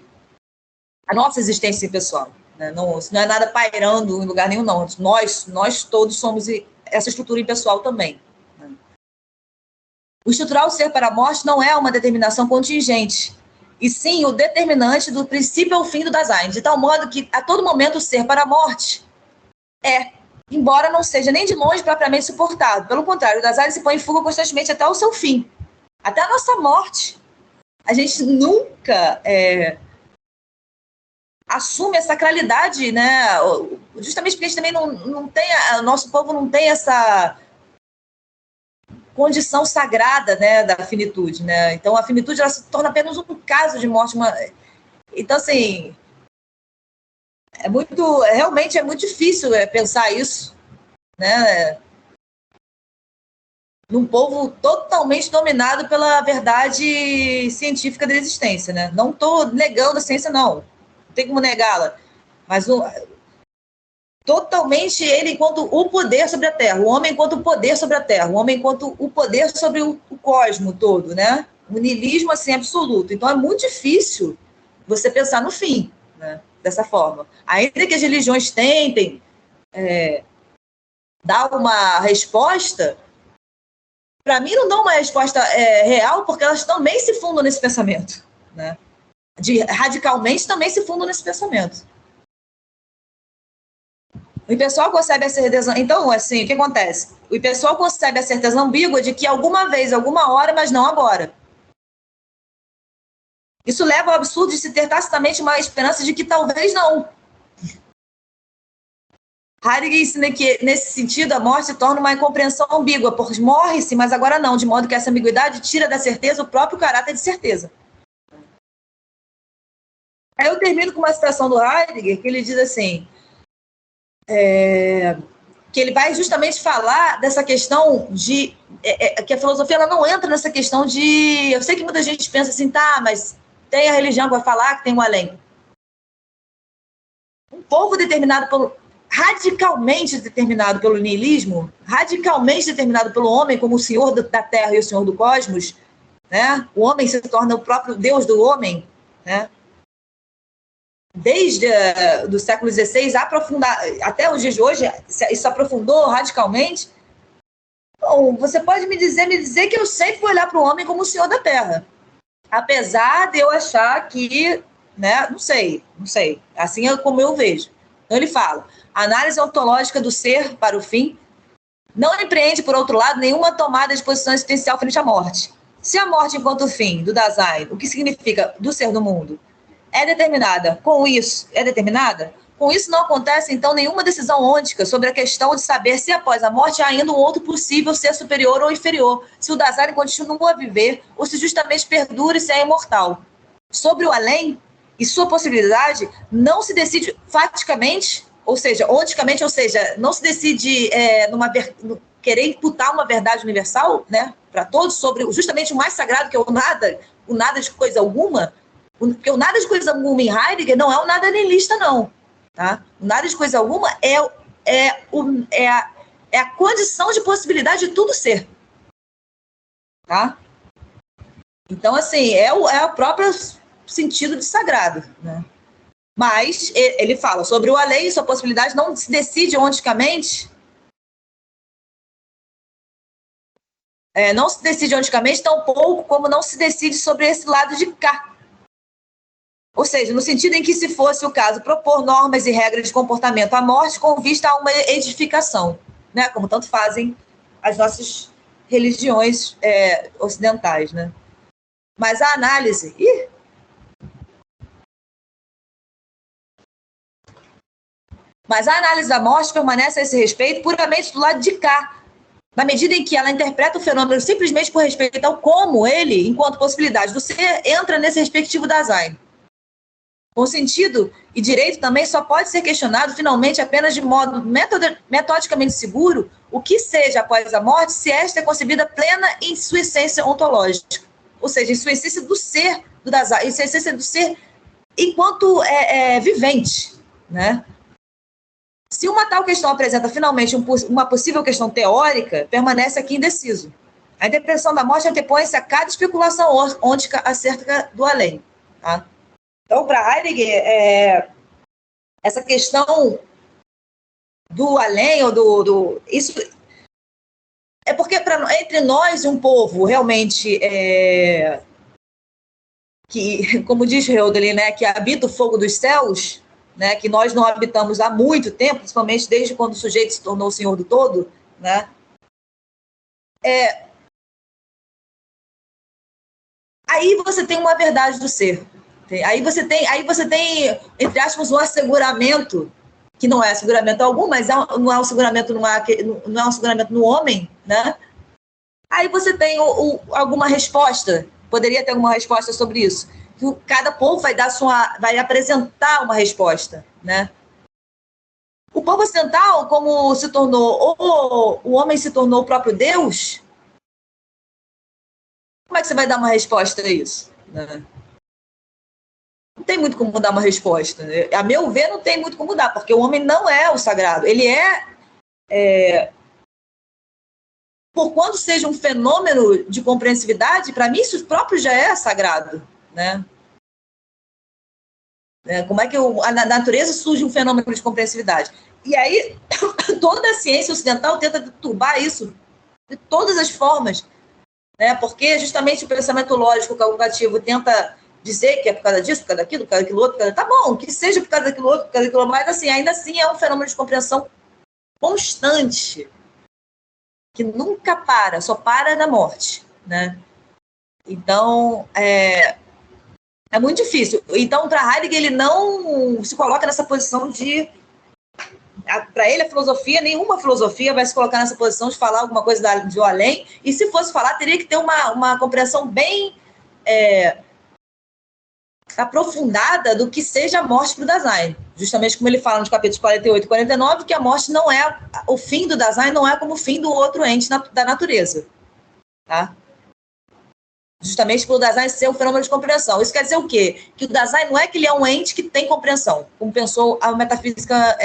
A nossa existência pessoal. Né? Não é nada pairando em lugar nenhum, não. Nós todos somos essa estrutura impessoal também. Né? O estrutural ser para a morte não é uma determinação contingente, e sim o determinante do princípio ao fim do Dasein, de tal modo que, a todo momento, o ser para a morte embora não seja nem de longe propriamente suportado. Pelo contrário, o Dasein se põe em fuga constantemente até o seu fim, até a nossa morte. A gente nunca assume a sacralidade, né? Justamente porque a gente também não tem, o nosso povo não tem essa condição sagrada, né, da finitude, né? Então, a finitude ela se torna apenas um caso de morte. Então, assim, realmente é muito difícil pensar isso, né? Num povo totalmente dominado pela verdade científica da existência, né? Não estou negando a ciência, não tem como negá-la, mas totalmente ele enquanto o poder sobre a Terra, o homem enquanto o poder sobre a Terra, o homem enquanto o poder sobre o cosmo todo, né? O niilismo assim absoluto. Então é muito difícil você pensar no fim, né? Dessa forma. Ainda que as religiões tentem dar uma resposta, para mim não dão uma resposta real, porque elas também se fundam nesse pensamento, né? Radicalmente também se fundam nesse pensamento. O pessoal concebe a certeza... Então, assim, o que acontece? O pessoal concebe a certeza ambígua de que alguma vez, alguma hora, mas não agora. Isso leva ao absurdo de se ter tacitamente uma esperança de que talvez não. Heidegger ensina que, nesse sentido, a morte se torna uma incompreensão ambígua, pois morre-se, mas agora não, de modo que essa ambiguidade tira da certeza o próprio caráter de certeza. Aí eu termino com uma citação do Heidegger, que ele diz assim... que ele vai justamente falar dessa questão de... que a filosofia ela não entra nessa questão de... Eu sei que muita gente pensa assim, tá, mas tem a religião que vai falar que tem um além. Um povo determinado radicalmente determinado pelo niilismo, radicalmente determinado pelo homem como o senhor da Terra e o senhor do cosmos, né? O homem se torna o próprio Deus do homem, né? Desde do século XVI até os dias de hoje, isso aprofundou radicalmente. Bom, você pode me dizer que eu sempre vou olhar para o homem como o senhor da Terra. Apesar de eu achar que, né, não sei, assim é como eu vejo. Então ele fala, a análise ontológica do ser para o fim não empreende, por outro lado, nenhuma tomada de posição existencial frente à morte. Se a morte enquanto fim do Dasein, o que significa do ser do mundo, é determinada, com isso não acontece, então, nenhuma decisão ôntica sobre a questão de saber se após a morte há ainda um outro possível ser superior ou inferior, se o Dasein continua a viver ou se justamente perdura e se é imortal. Sobre o além e sua possibilidade, não se decide faticamente, ou seja, onticamente, ou seja, não se decide querer imputar uma verdade universal, né, para todos, sobre justamente o mais sagrado, que é o nada de coisa alguma. Porque o nada de coisa alguma em Heidegger não é o nada niilista, não. Tá? O nada de coisa alguma é a condição de possibilidade de tudo ser. Tá? Então, assim, é o próprio sentido de sagrado. Né? Mas ele fala sobre o além e sua possibilidade não se decide onticamente. Não se decide onticamente, tão pouco como não se decide sobre esse lado de cá. Ou seja, no sentido em que, se fosse o caso, propor normas e regras de comportamento à morte com vista a uma edificação, né? Como tanto fazem as nossas religiões ocidentais. Né? Mas a análise... Mas a análise da morte permanece a esse respeito puramente do lado de cá, na medida em que ela interpreta o fenômeno simplesmente por respeito ao como ele, enquanto possibilidade do ser, entra nesse respectivo Dasein. Com sentido e direito também só pode ser questionado finalmente apenas de modo metodicamente seguro o que seja após a morte, se esta é concebida plena em sua essência ontológica, ou seja, em sua essência do ser, do Dasein, em sua essência do ser enquanto vivente, né? Se uma tal questão apresenta finalmente uma possível questão teórica, permanece aqui indeciso. A interpretação da morte antepõe-se a cada especulação ôntica acerca do além, tá? Então, para Heidegger, essa questão do além, ou isso é porque entre nós e um povo realmente que, como diz Hölderlin, né, que habita o fogo dos céus, né, que nós não habitamos há muito tempo, principalmente desde quando o sujeito se tornou o senhor do todo, né? Aí você tem uma verdade do ser. Aí você tem, entre aspas, um asseguramento, que não é asseguramento algum, mas não é um asseguramento no homem, né? Aí você tem alguma resposta, poderia ter alguma resposta sobre isso. Cada povo vai apresentar uma resposta, né? O povo ocidental, como se tornou, ou o homem se tornou o próprio Deus, como é que você vai dar uma resposta a isso? Né? Não tem muito como dar uma resposta. Né? A meu ver, não tem muito como dar, porque o homem não é o sagrado. Ele por quanto seja um fenômeno de compreensividade, para mim isso próprio já é sagrado, né? Como é que na natureza surge um fenômeno de compreensividade? E aí toda a ciência ocidental tenta turbar isso de todas as formas, né? Porque justamente o pensamento lógico calculativo tenta dizer que é por causa disso, por causa daquilo, por causa daquilo outro, tá bom, que seja por causa daquilo outro, por causa daquilo, mas assim, ainda assim é um fenômeno de compreensão constante, que nunca para, só para na morte, né? Então, é muito difícil. Então, para Heidegger, ele não se coloca nessa posição de... Para ele, a filosofia, nenhuma filosofia vai se colocar nessa posição de falar alguma coisa do além, e se fosse falar, teria que ter uma compreensão bem aprofundada do que seja a morte para o Dasein. Justamente como ele fala nos capítulos 48 e 49, que a morte não é... O fim do Dasein não é como o fim do outro ente da natureza. Tá? Justamente pelo Dasein ser um fenômeno de compreensão. Isso quer dizer o quê? Que o Dasein não é que ele é um ente que tem compreensão, como pensou a metafísica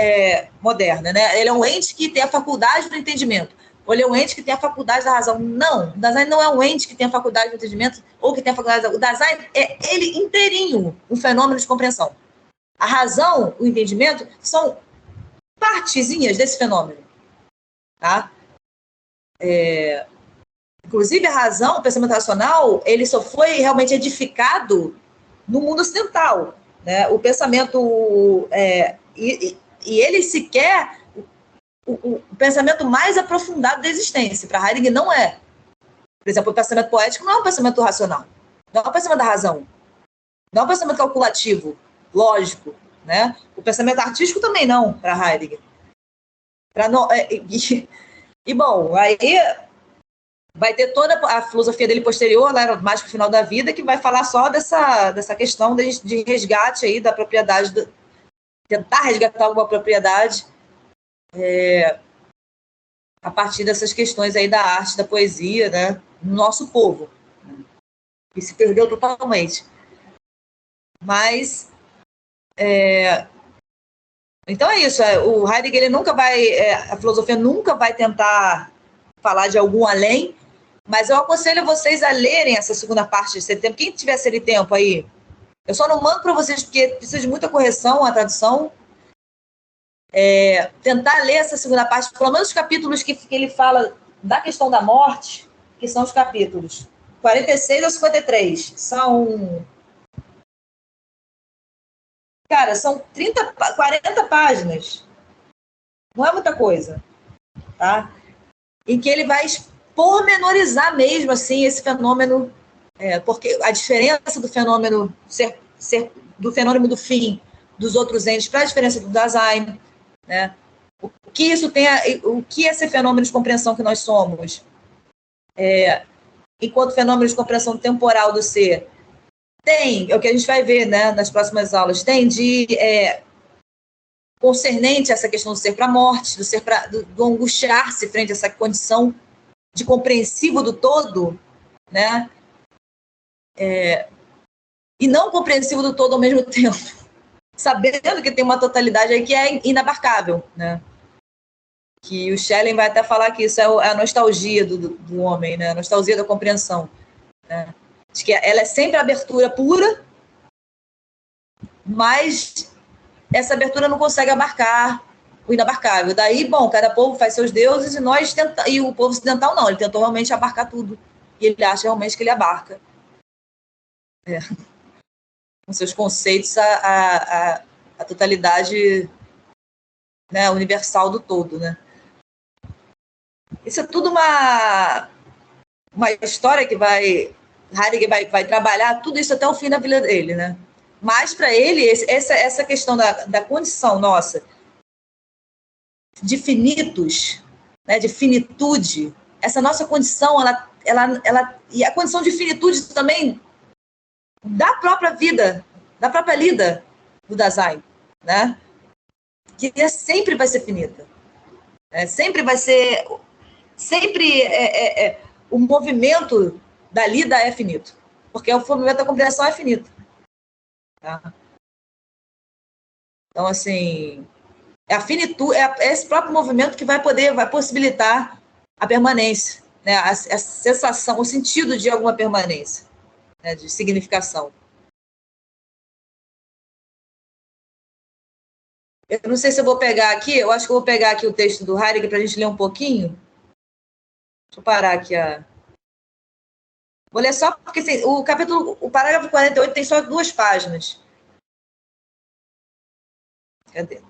moderna, né? Ele é um ente que tem a faculdade do entendimento, ou ele é um ente que tem a faculdade da razão. Não, o Dasein não é um ente que tem a faculdade do entendimento ou que tem a faculdade da razão. O Dasein é ele inteirinho um fenômeno de compreensão. A razão, o entendimento, são partezinhas desse fenômeno. Tá? Inclusive, a razão, o pensamento racional, ele só foi realmente edificado no mundo ocidental. Né? O pensamento... e ele sequer... O pensamento mais aprofundado da existência. Para Heidegger, não é. Por exemplo, o pensamento poético não é um pensamento racional. Não é um pensamento da razão. Não é um pensamento calculativo, lógico. Né? O pensamento artístico também não, para Heidegger. Bom, aí... vai ter toda a filosofia dele posterior, lá mais para o final da vida, que vai falar só dessa questão de resgate aí da propriedade, tentar resgatar alguma propriedade a partir dessas questões aí da arte, da poesia, né, no nosso povo, que se perdeu totalmente. Mas, então é isso, o Heidegger ele nunca vai, a filosofia nunca vai tentar falar de algum além, mas eu aconselho vocês a lerem essa segunda parte de Setembro. Quem tiver esse tempo aí, eu só não mando para vocês porque precisa de muita correção, a tradução. Tentar ler essa segunda parte, pelo menos os capítulos que ele fala da questão da morte, que são os capítulos 46 a 53. São 40 páginas. Não é muita coisa. Tá? Em que ele vai pormenorizar mesmo assim esse fenômeno, porque a diferença do fenômeno do fenômeno do fim dos outros entes para a diferença do Dasein, né? O que esse fenômeno de compreensão que nós somos, enquanto fenômeno de compreensão temporal do ser, tem, é o que a gente vai ver, né, nas próximas aulas, tem de concernente a essa questão do ser para a morte, do angustiar-se frente a essa condição de compreensivo do todo, né? E não compreensivo do todo ao mesmo tempo, sabendo que tem uma totalidade aí que é inabarcável, né? Que o Schelling vai até falar que isso é a nostalgia do homem, né? A nostalgia da compreensão, né? Acho que ela é sempre a abertura pura, mas essa abertura não consegue abarcar o inabarcável. Daí, bom, cada povo faz seus deuses e o povo ocidental não, ele tentou realmente abarcar tudo. E ele acha realmente que ele abarca. Com seus conceitos, a totalidade, né, universal do todo, né? Isso é tudo uma história que Heidegger vai trabalhar tudo isso até o fim da vida dele, né? Mas, para ele, essa questão da condição nossa de finitos, né, de finitude, essa nossa condição, e a condição de finitude também da própria vida, da própria lida do Dasein, né? Que sempre vai ser finita. Sempre vai ser... o movimento da lida é finito, porque o movimento da compreensão é finito. Tá? Então, assim, a finitude, esse próprio movimento que vai possibilitar a permanência, né? A sensação, o sentido de alguma permanência, né? De significação. Eu não sei se eu vou pegar aqui, eu acho que eu vou pegar aqui o texto do Heidegger para a gente ler um pouquinho. Deixa eu parar aqui. Vou ler só porque assim, o parágrafo 48 tem só 2 páginas. Cadê?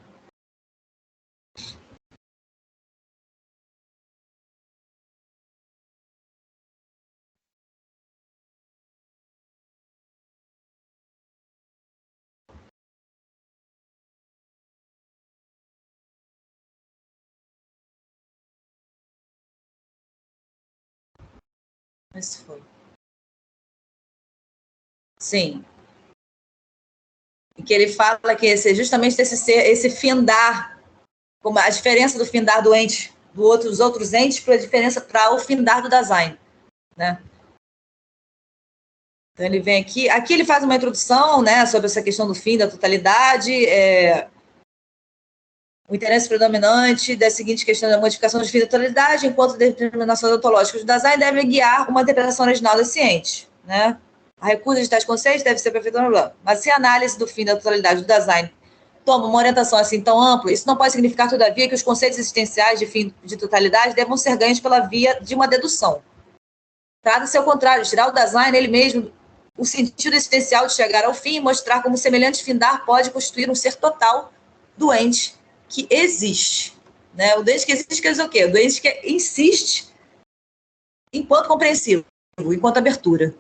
Esse foi. Sim. E que ele fala que justamente esse findar, como a diferença do findar do ente dos outros entes para a diferença para o findar do Dasein, né? Então ele vem aqui ele faz uma introdução, né, sobre essa questão do fim da totalidade, o interesse predominante da seguinte questão da modificação de fim da totalidade, enquanto determinações ontológicas do Dasein devem guiar uma interpretação original desse ente, né? A recusa de tais conceitos deve ser perfeitamente... Mas se a análise do fim da totalidade do Dasein toma uma orientação assim tão ampla, isso não pode significar, todavia, que os conceitos existenciais de fim de totalidade devam ser ganhos pela via de uma dedução. Trata-se, ao contrário, de tirar o Dasein ele mesmo o sentido existencial de chegar ao fim e mostrar como semelhante findar pode constituir um ser total do ente que existe. Né? O doente que existe quer dizer o quê? O doente que insiste enquanto compreensivo, enquanto abertura.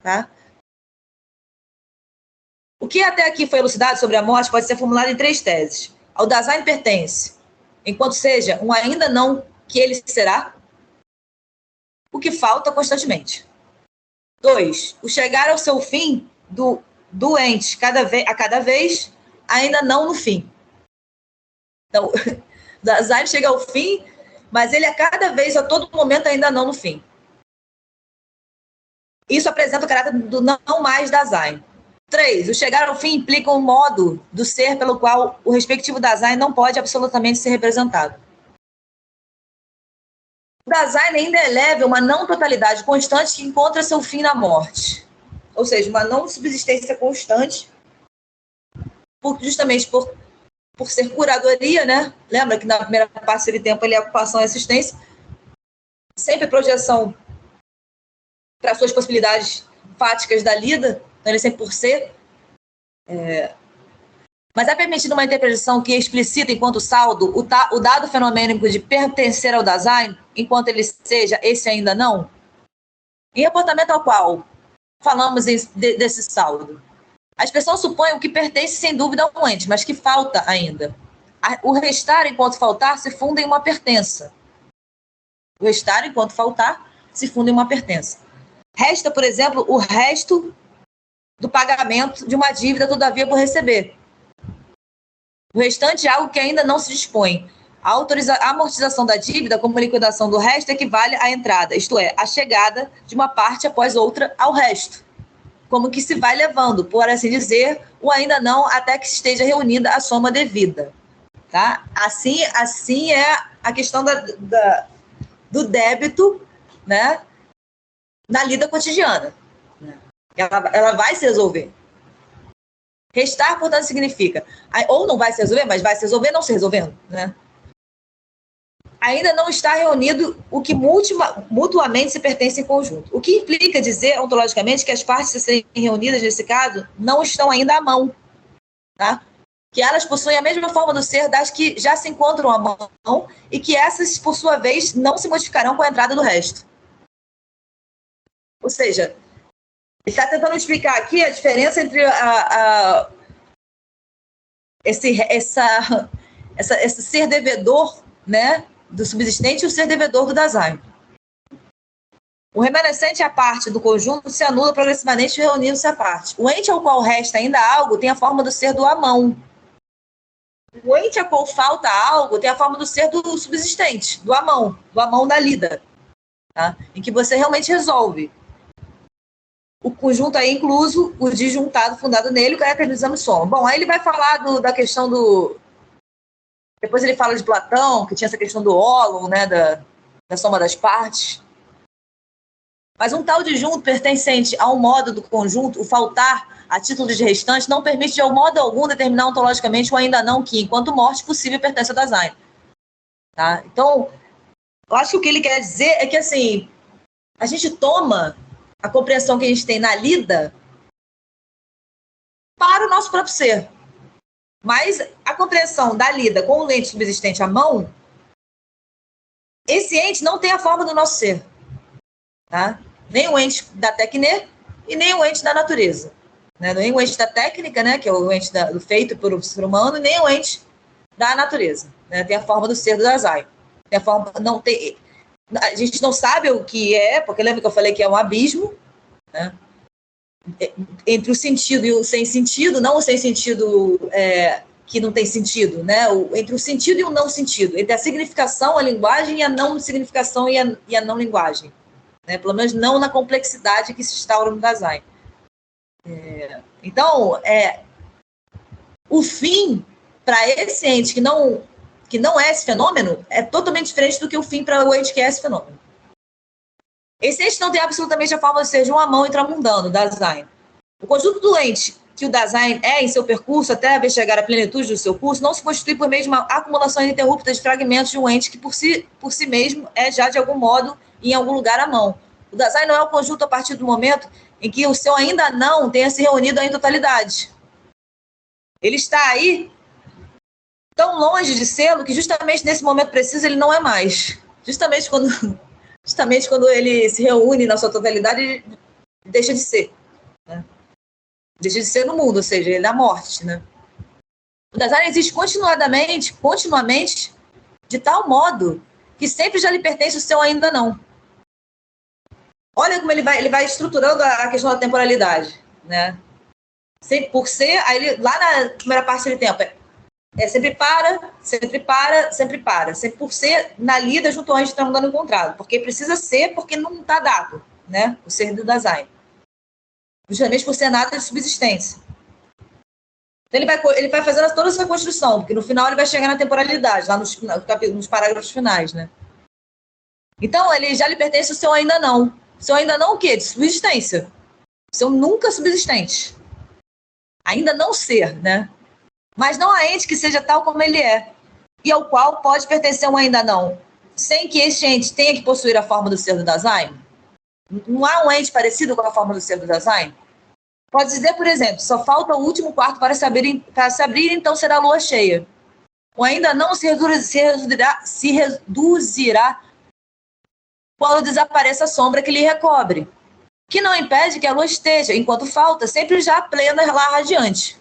Tá? O que até aqui foi elucidado sobre a morte pode ser formulado em 3 teses. Ao Dasein pertence, enquanto seja um ainda não que ele será, o que falta constantemente. 2. O chegar ao seu fim do ente a cada vez, ainda não no fim. Então, Dasein chega ao fim, mas ele a cada vez, a todo momento, ainda não no fim. Isso apresenta o caráter do não mais Dasein. 3. O chegar ao fim implica um modo do ser pelo qual o respectivo Dasein não pode absolutamente ser representado. O Dasein ainda eleva uma não totalidade constante que encontra seu fim na morte. Ou seja, uma não subsistência constante, justamente por ser curadoria, né? Lembra que na primeira parte do tempo ele é ocupação e assistência, sempre projeção para suas possibilidades fáticas da lida, então ele sempre por ser. Mas é permitida uma interpretação que explicita, enquanto saldo, o dado fenomênico de pertencer ao Dasein, enquanto ele seja esse ainda não? Em reportamento ao qual falamos desse saldo, a expressão supõe o que pertence sem dúvida ao ente, mas que falta ainda. O restar enquanto faltar se funda em uma pertença. O restar enquanto faltar se funda em uma pertença. Resta, por exemplo, o resto do pagamento de uma dívida todavia por receber. O restante é algo que ainda não se dispõe. A amortização da dívida como liquidação do resto equivale à entrada, isto é, à chegada de uma parte após outra ao resto. Como que se vai levando, por assim dizer, o ainda não até que esteja reunida a soma devida. Tá? Assim é a questão do débito, né, na lida cotidiana. Ela vai se resolver. Restar, portanto, significa, ou não vai se resolver, mas vai se resolver não se resolvendo, né? Ainda não está reunido o que mutuamente se pertence em conjunto. O que implica dizer, ontologicamente, que as partes a serem reunidas, nesse caso, não estão ainda à mão. Tá? Que elas possuem a mesma forma do ser das que já se encontram à mão e que essas, por sua vez, não se modificarão com a entrada do resto. Ou seja, ele está tentando explicar aqui a diferença entre esse ser devedor, né, do subsistente e o ser devedor do Dasein. O remanescente e a parte do conjunto se anula progressivamente reunindo-se a parte. O ente ao qual resta ainda algo tem a forma do ser do amão. O ente a qual falta algo tem a forma do ser do subsistente, do amão da lida, tá? Em que você realmente resolve. O conjunto aí incluso, o disjuntado fundado nele, o caráter do exame soma. Bom, aí ele vai falar da questão do... Depois ele fala de Platão, que tinha essa questão do ólon, né, da soma das partes. Mas um tal disjunto pertencente a um modo do conjunto, o faltar a título de restante, não permite de modo algum determinar ontologicamente o ainda não que, enquanto morte possível, pertence ao Dasein. Tá? Então, eu acho que o que ele quer dizer é que, assim, a gente toma a compreensão que a gente tem na lida para o nosso próprio ser. Mas a compreensão da lida com o ente subsistente à mão, esse ente não tem a forma do nosso ser. Tá? Nem o ente da técnica e nem o ente da natureza. Né? Nem o ente da técnica, né, que é o ente do feito por ser humano, e nem o ente da natureza. Né? Tem a forma do ser do Dasein. Tem a forma, não tem, a gente não sabe o que é, porque lembra que eu falei que é um abismo, né? Entre o sentido e o sem sentido, não o sem sentido que não tem sentido, né? Entre o sentido e o não sentido, entre a significação, a linguagem, e a não significação e a não linguagem. Né? Pelo menos não na complexidade que se instaura no Dasein. Então, o fim para esse ente que não é esse fenômeno é totalmente diferente do que o fim para o ente que é esse fenômeno. Esse ente não tem absolutamente a forma de ser de um amão intramundano, Dasein. O conjunto do ente que o Dasein é em seu percurso até chegar à plenitude do seu curso não se constitui por meio de uma acumulação ininterrupta de fragmentos de um ente que por si mesmo é já de algum modo em algum lugar à mão. O Dasein não é o conjunto a partir do momento em que o seu ainda não tenha se reunido em totalidade. Ele está aí tão longe de sê-lo que justamente nesse momento preciso ele não é mais. Justamente quando ele se reúne na sua totalidade, ele deixa de ser. Né? Deixa de ser no mundo, ou seja, ele é a morte. Né? O Dasein existe continuamente, de tal modo que sempre já lhe pertence o seu ainda não. Olha como ele vai estruturando a questão da temporalidade. Né? Sempre por ser, aí lá na primeira parte do tempo, sempre para, sempre para, sempre para. Sempre por ser na lida junto ao ente estamos encontrado. Porque precisa ser, porque não está dado, né? O ser do Dasein. Justamente por ser nada de subsistência. Então ele vai fazendo toda essa construção, porque no final ele vai chegar na temporalidade, lá nos parágrafos finais, né? Então, ele já lhe pertence o seu ainda não. O seu ainda não o quê? De subsistência. O seu nunca subsistente. Ainda não ser, né? Mas não há ente que seja tal como ele é, e ao qual pode pertencer um ainda não, sem que este ente tenha que possuir a forma do ser do Dasein. Não há um ente parecido com a forma do ser do Dasein? Pode dizer, por exemplo, só falta o último quarto para se abrir, então será a lua cheia. O ainda não se reduzirá quando desapareça a sombra que lhe recobre, que não impede que a lua esteja, enquanto falta, sempre já plena lá radiante.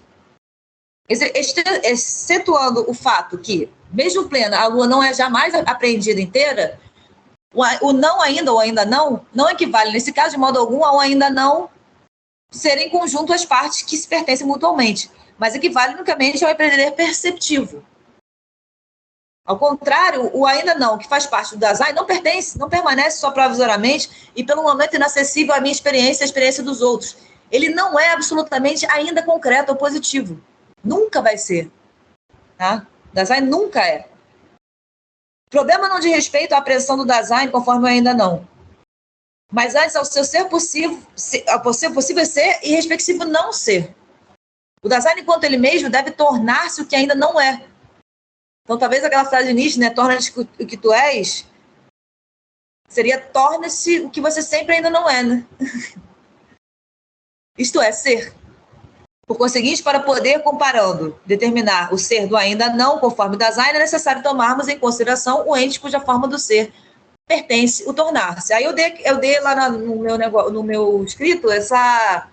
Excetuando o fato que, mesmo plena, a lua não é jamais apreendida inteira, o não ainda ou ainda não equivale, nesse caso, de modo algum, ao ainda não ser em conjunto as partes que se pertencem mutuamente, mas equivale unicamente ao empreender perceptivo. Ao contrário, o ainda não, que faz parte do Dasein, não permanece só provisoriamente e pelo momento inacessível à minha experiência e à experiência dos outros. Ele não é absolutamente ainda concreto ou positivo. Nunca vai ser. Tá? Dasein nunca é. O problema não diz respeito à apreensão do Dasein conforme o ainda não. Mas antes ao seu ser possível ser e respectivo não ser. O Dasein, enquanto ele mesmo, deve tornar-se o que ainda não é. Então, talvez aquela frase de Nietzsche, né, torna-te o que tu és, seria torna-se o que você sempre ainda não é, né? Isto é, ser. Por conseguinte, para poder, comparando, determinar o ser do ainda não, conforme o Dasein, é necessário tomarmos em consideração o ente cuja forma do ser pertence o tornar-se. Aí eu dei lá no meu escrito essa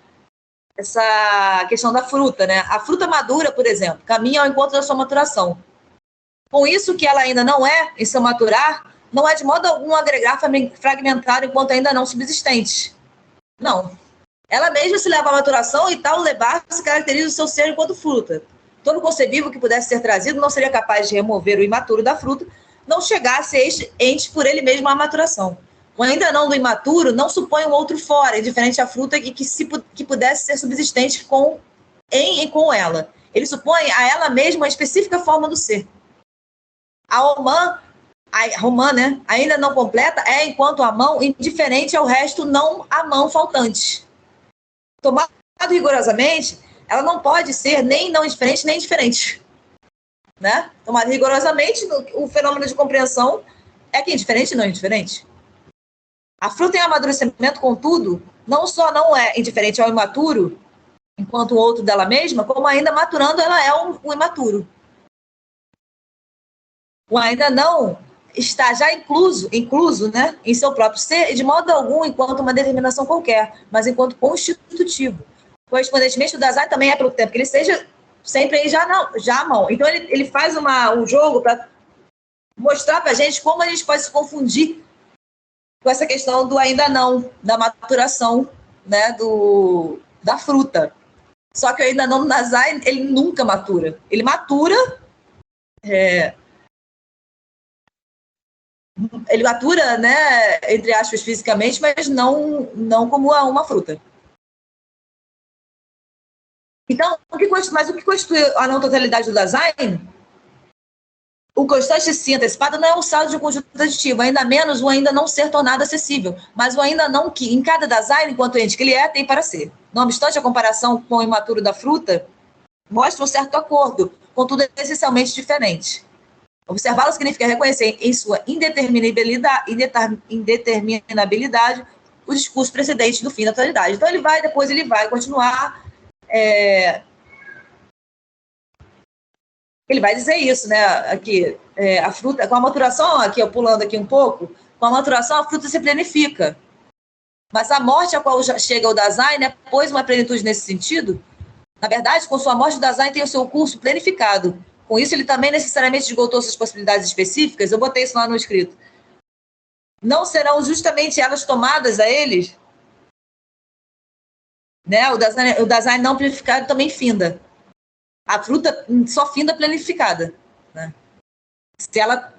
questão da fruta, né? A fruta madura, por exemplo, caminha ao encontro da sua maturação. Com isso que ela ainda não é, em seu maturar, não é de modo algum agregar fragmentar enquanto ainda não subsistente. Não. Ela mesma se leva à maturação e tal levar se caracteriza o seu ser enquanto fruta. Todo concebível que pudesse ser trazido não seria capaz de remover o imaturo da fruta, não chegasse este ente por ele mesmo à maturação. O ainda não do imaturo não supõe um outro fora, indiferente à fruta e que pudesse ser subsistente em e com ela. Ele supõe a ela mesma a específica forma do ser. A romã, né, ainda não completa, é, enquanto a mão, indiferente ao resto, não a mão faltante. Tomado rigorosamente, ela não pode ser nem não indiferente, nem diferente. Né? Tomado rigorosamente, o fenômeno de compreensão é que é indiferente e não indiferente. A fruta em amadurecimento, contudo, não só não é indiferente ao imaturo, enquanto o outro dela mesma, como ainda maturando, ela é um imaturo. O ainda não está já incluso, né, em seu próprio ser, e de modo algum enquanto uma determinação qualquer, mas enquanto constitutivo. Correspondentemente, o Dasein também é pelo tempo que ele seja sempre aí já à mão. Então, ele faz um jogo para mostrar para a gente como a gente pode se confundir com essa questão do ainda não, da maturação, né, da fruta. Só que o ainda não do Dasein, ele nunca matura. Ele matura... ele matura, né, entre aspas, fisicamente, mas não como uma fruta. Então, o que constitui a não totalidade do Dasein? O constante sim antecipado não é um saldo de um conjunto aditivo, ainda menos o ainda não ser tornado acessível, mas o ainda não que, em cada Dasein, enquanto ente que ele é, tem para ser. Não obstante a comparação com o imaturo da fruta, mostra um certo acordo, contudo é essencialmente diferente. Observá-lo significa reconhecer em sua indeterminabilidade o discurso precedente do fim da totalidade. Então, ele vai continuar... ele vai dizer isso, né? Aqui, a fruta, com a maturação, aqui, eu pulando aqui um pouco, com a maturação a fruta se plenifica. Mas a morte a qual chega o Dasein, né, pois uma plenitude nesse sentido, na verdade, com sua morte, o Dasein tem o seu curso planificado. Com isso, ele também necessariamente esgotou suas possibilidades específicas. Eu botei isso lá no escrito. Não serão justamente elas tomadas a eles? Né? O Dasein não planificado também finda. A fruta só finda planificada. Né? Se ela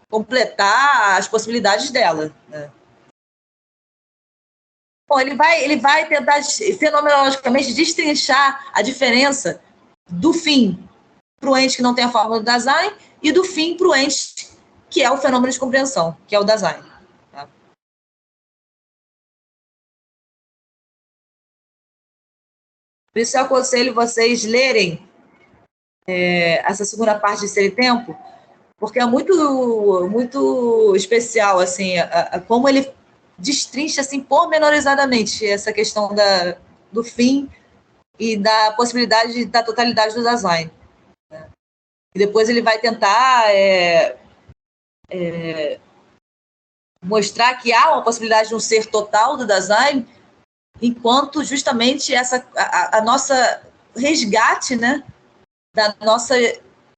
completar as possibilidades dela. Né? Bom, ele vai tentar fenomenologicamente destrinchar a diferença do fim para o ente que não tem a fórmula do Dasein e do fim para o ente que é o fenômeno de compreensão, que é o Dasein. Tá? Por isso eu aconselho vocês lerem essa segunda parte de Ser e Tempo, porque é muito, muito especial, assim, como ele destrincha, assim, pormenorizadamente essa questão do fim e da possibilidade da totalidade do Dasein. Né? E depois ele vai tentar mostrar que há uma possibilidade de um ser total do Dasein, enquanto justamente a nossa resgate, né, da nossa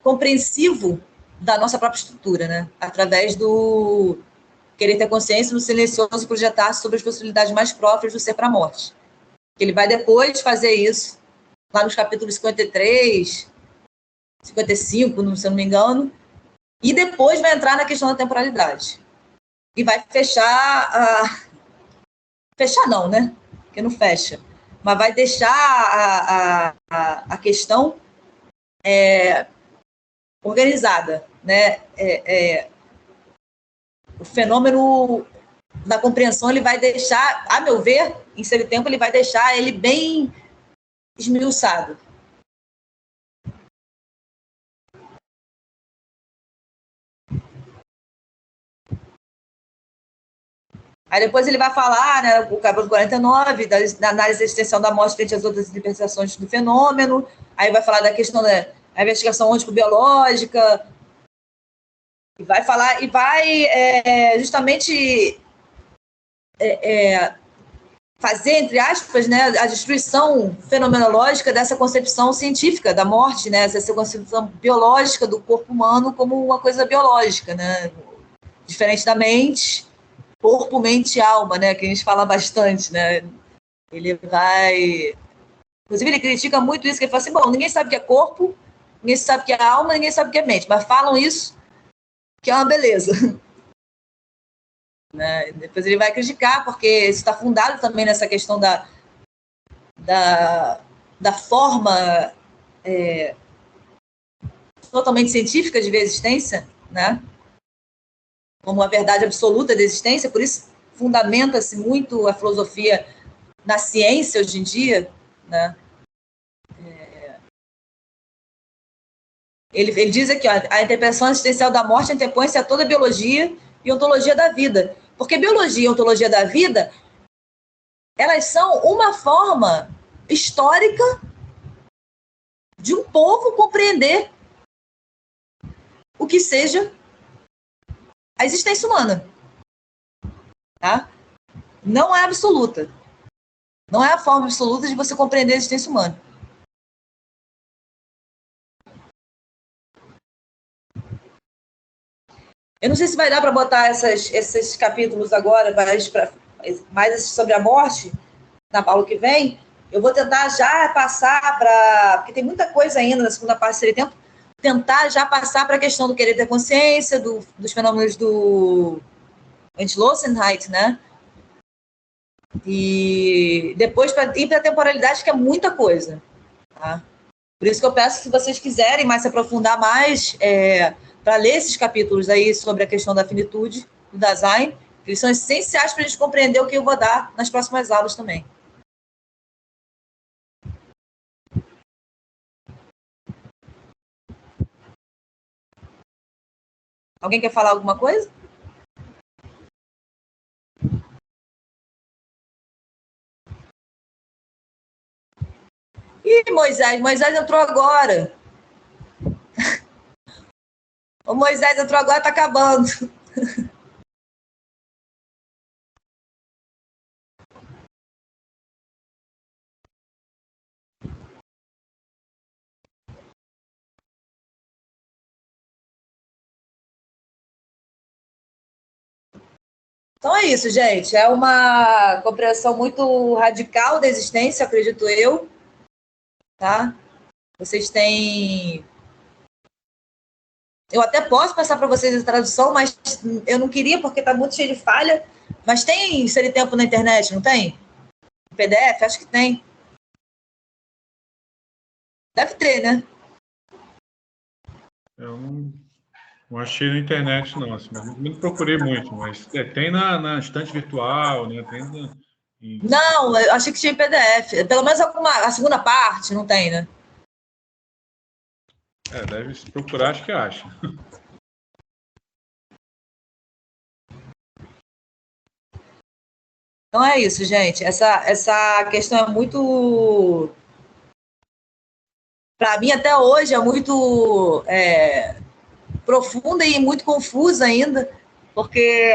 compreensivo da nossa própria estrutura, né, através do querer ter consciência no silencioso projetar sobre as possibilidades mais próprias do ser para a morte. Ele vai depois fazer isso, lá nos capítulos 53, 55, se eu não me engano, e depois vai entrar na questão da temporalidade. E vai fechar fechar não, né? Porque não fecha. Mas vai deixar a questão organizada, né? O fenômeno da compreensão, ele vai deixar, a meu ver, em Ser e Tempo, ele vai deixar ele bem esmiuçado. Aí depois ele vai falar, né, o capítulo 49, da análise existencial da morte frente às outras interpretações do fenômeno. Aí vai falar da questão da investigação ontico-biológica. E vai falar, e vai justamente fazer, entre aspas, né, a destruição fenomenológica dessa concepção científica da morte, né, essa concepção biológica do corpo humano como uma coisa biológica, né, diferente da mente, corpo, mente e alma, né, que a gente fala bastante, né. Ele vai... Inclusive, ele critica muito isso, que ele fala assim, bom, ninguém sabe o que é corpo, ninguém sabe o que é alma, ninguém sabe o que é mente, mas falam isso, que é uma beleza. Né? Depois ele vai criticar, porque isso está fundado também nessa questão da forma totalmente científica de ver a existência, né? Como a verdade absoluta da existência, por isso fundamenta-se muito a filosofia na ciência hoje em dia, né? Ele diz aqui, ó, a interpretação existencial da morte antepõe-se a toda biologia e ontologia da vida. Porque biologia e ontologia da vida, elas são uma forma histórica de um povo compreender o que seja a existência humana. Tá? Não é absoluta. Não é a forma absoluta de você compreender a existência humana. Eu não sei se vai dar para botar esses capítulos agora, mais sobre a morte, na aula que vem. Eu vou tentar já passar para... Porque tem muita coisa ainda na segunda parte desse tempo. Tentar já passar para a questão do querer ter consciência, dos fenômenos do Endlossenheit, né? E depois para ir para a temporalidade, que é muita coisa. Tá? Por isso que eu peço, se vocês quiserem mais se aprofundar mais, para ler esses capítulos aí sobre a questão da finitude, do Dasein, que eles são essenciais para a gente compreender o que eu vou dar nas próximas aulas também. Alguém quer falar alguma coisa? Ih, Moisés entrou agora. O Moisés entrou agora, está acabando. Então é isso, gente. É uma compreensão muito radical da existência, acredito eu. Tá? Vocês têm... Eu até posso passar para vocês a tradução, mas eu não queria porque está muito cheio de falha. Mas tem Seritempo na internet, não tem? PDF? Acho que tem. Deve ter, né? Eu não achei na internet, não. Assim, não procurei muito, mas tem na estante virtual, né? Tem Não, eu achei que tinha em PDF. Pelo menos a segunda parte, não tem, né? Deve se procurar, acho que acha. Então é isso, gente. Essa questão é muito... Para mim, até hoje, é muito profunda e muito confusa ainda, porque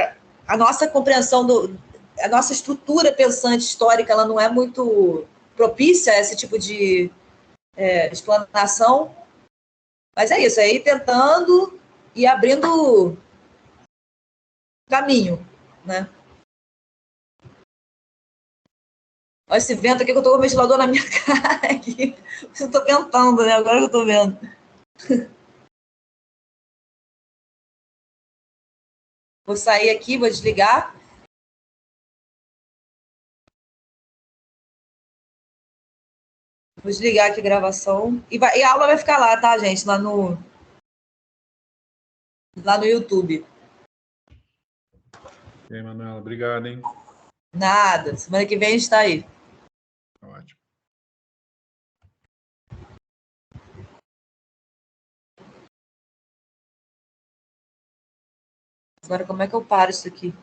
a nossa compreensão a nossa estrutura pensante histórica, ela não é muito propícia a esse tipo de explanação. Mas é isso, é ir tentando e abrindo caminho, né? Olha esse vento aqui, que eu tô com o ventilador na minha cara aqui. Eu tô ventando, né? Agora que eu tô vendo. Vou sair aqui, vou desligar. Vou desligar aqui a gravação. E a aula vai ficar lá, tá, gente? Lá no YouTube. E aí, Manuela, obrigado, hein? Nada. Semana que vem a gente tá aí. Ótimo. Agora, como é que eu paro isso aqui?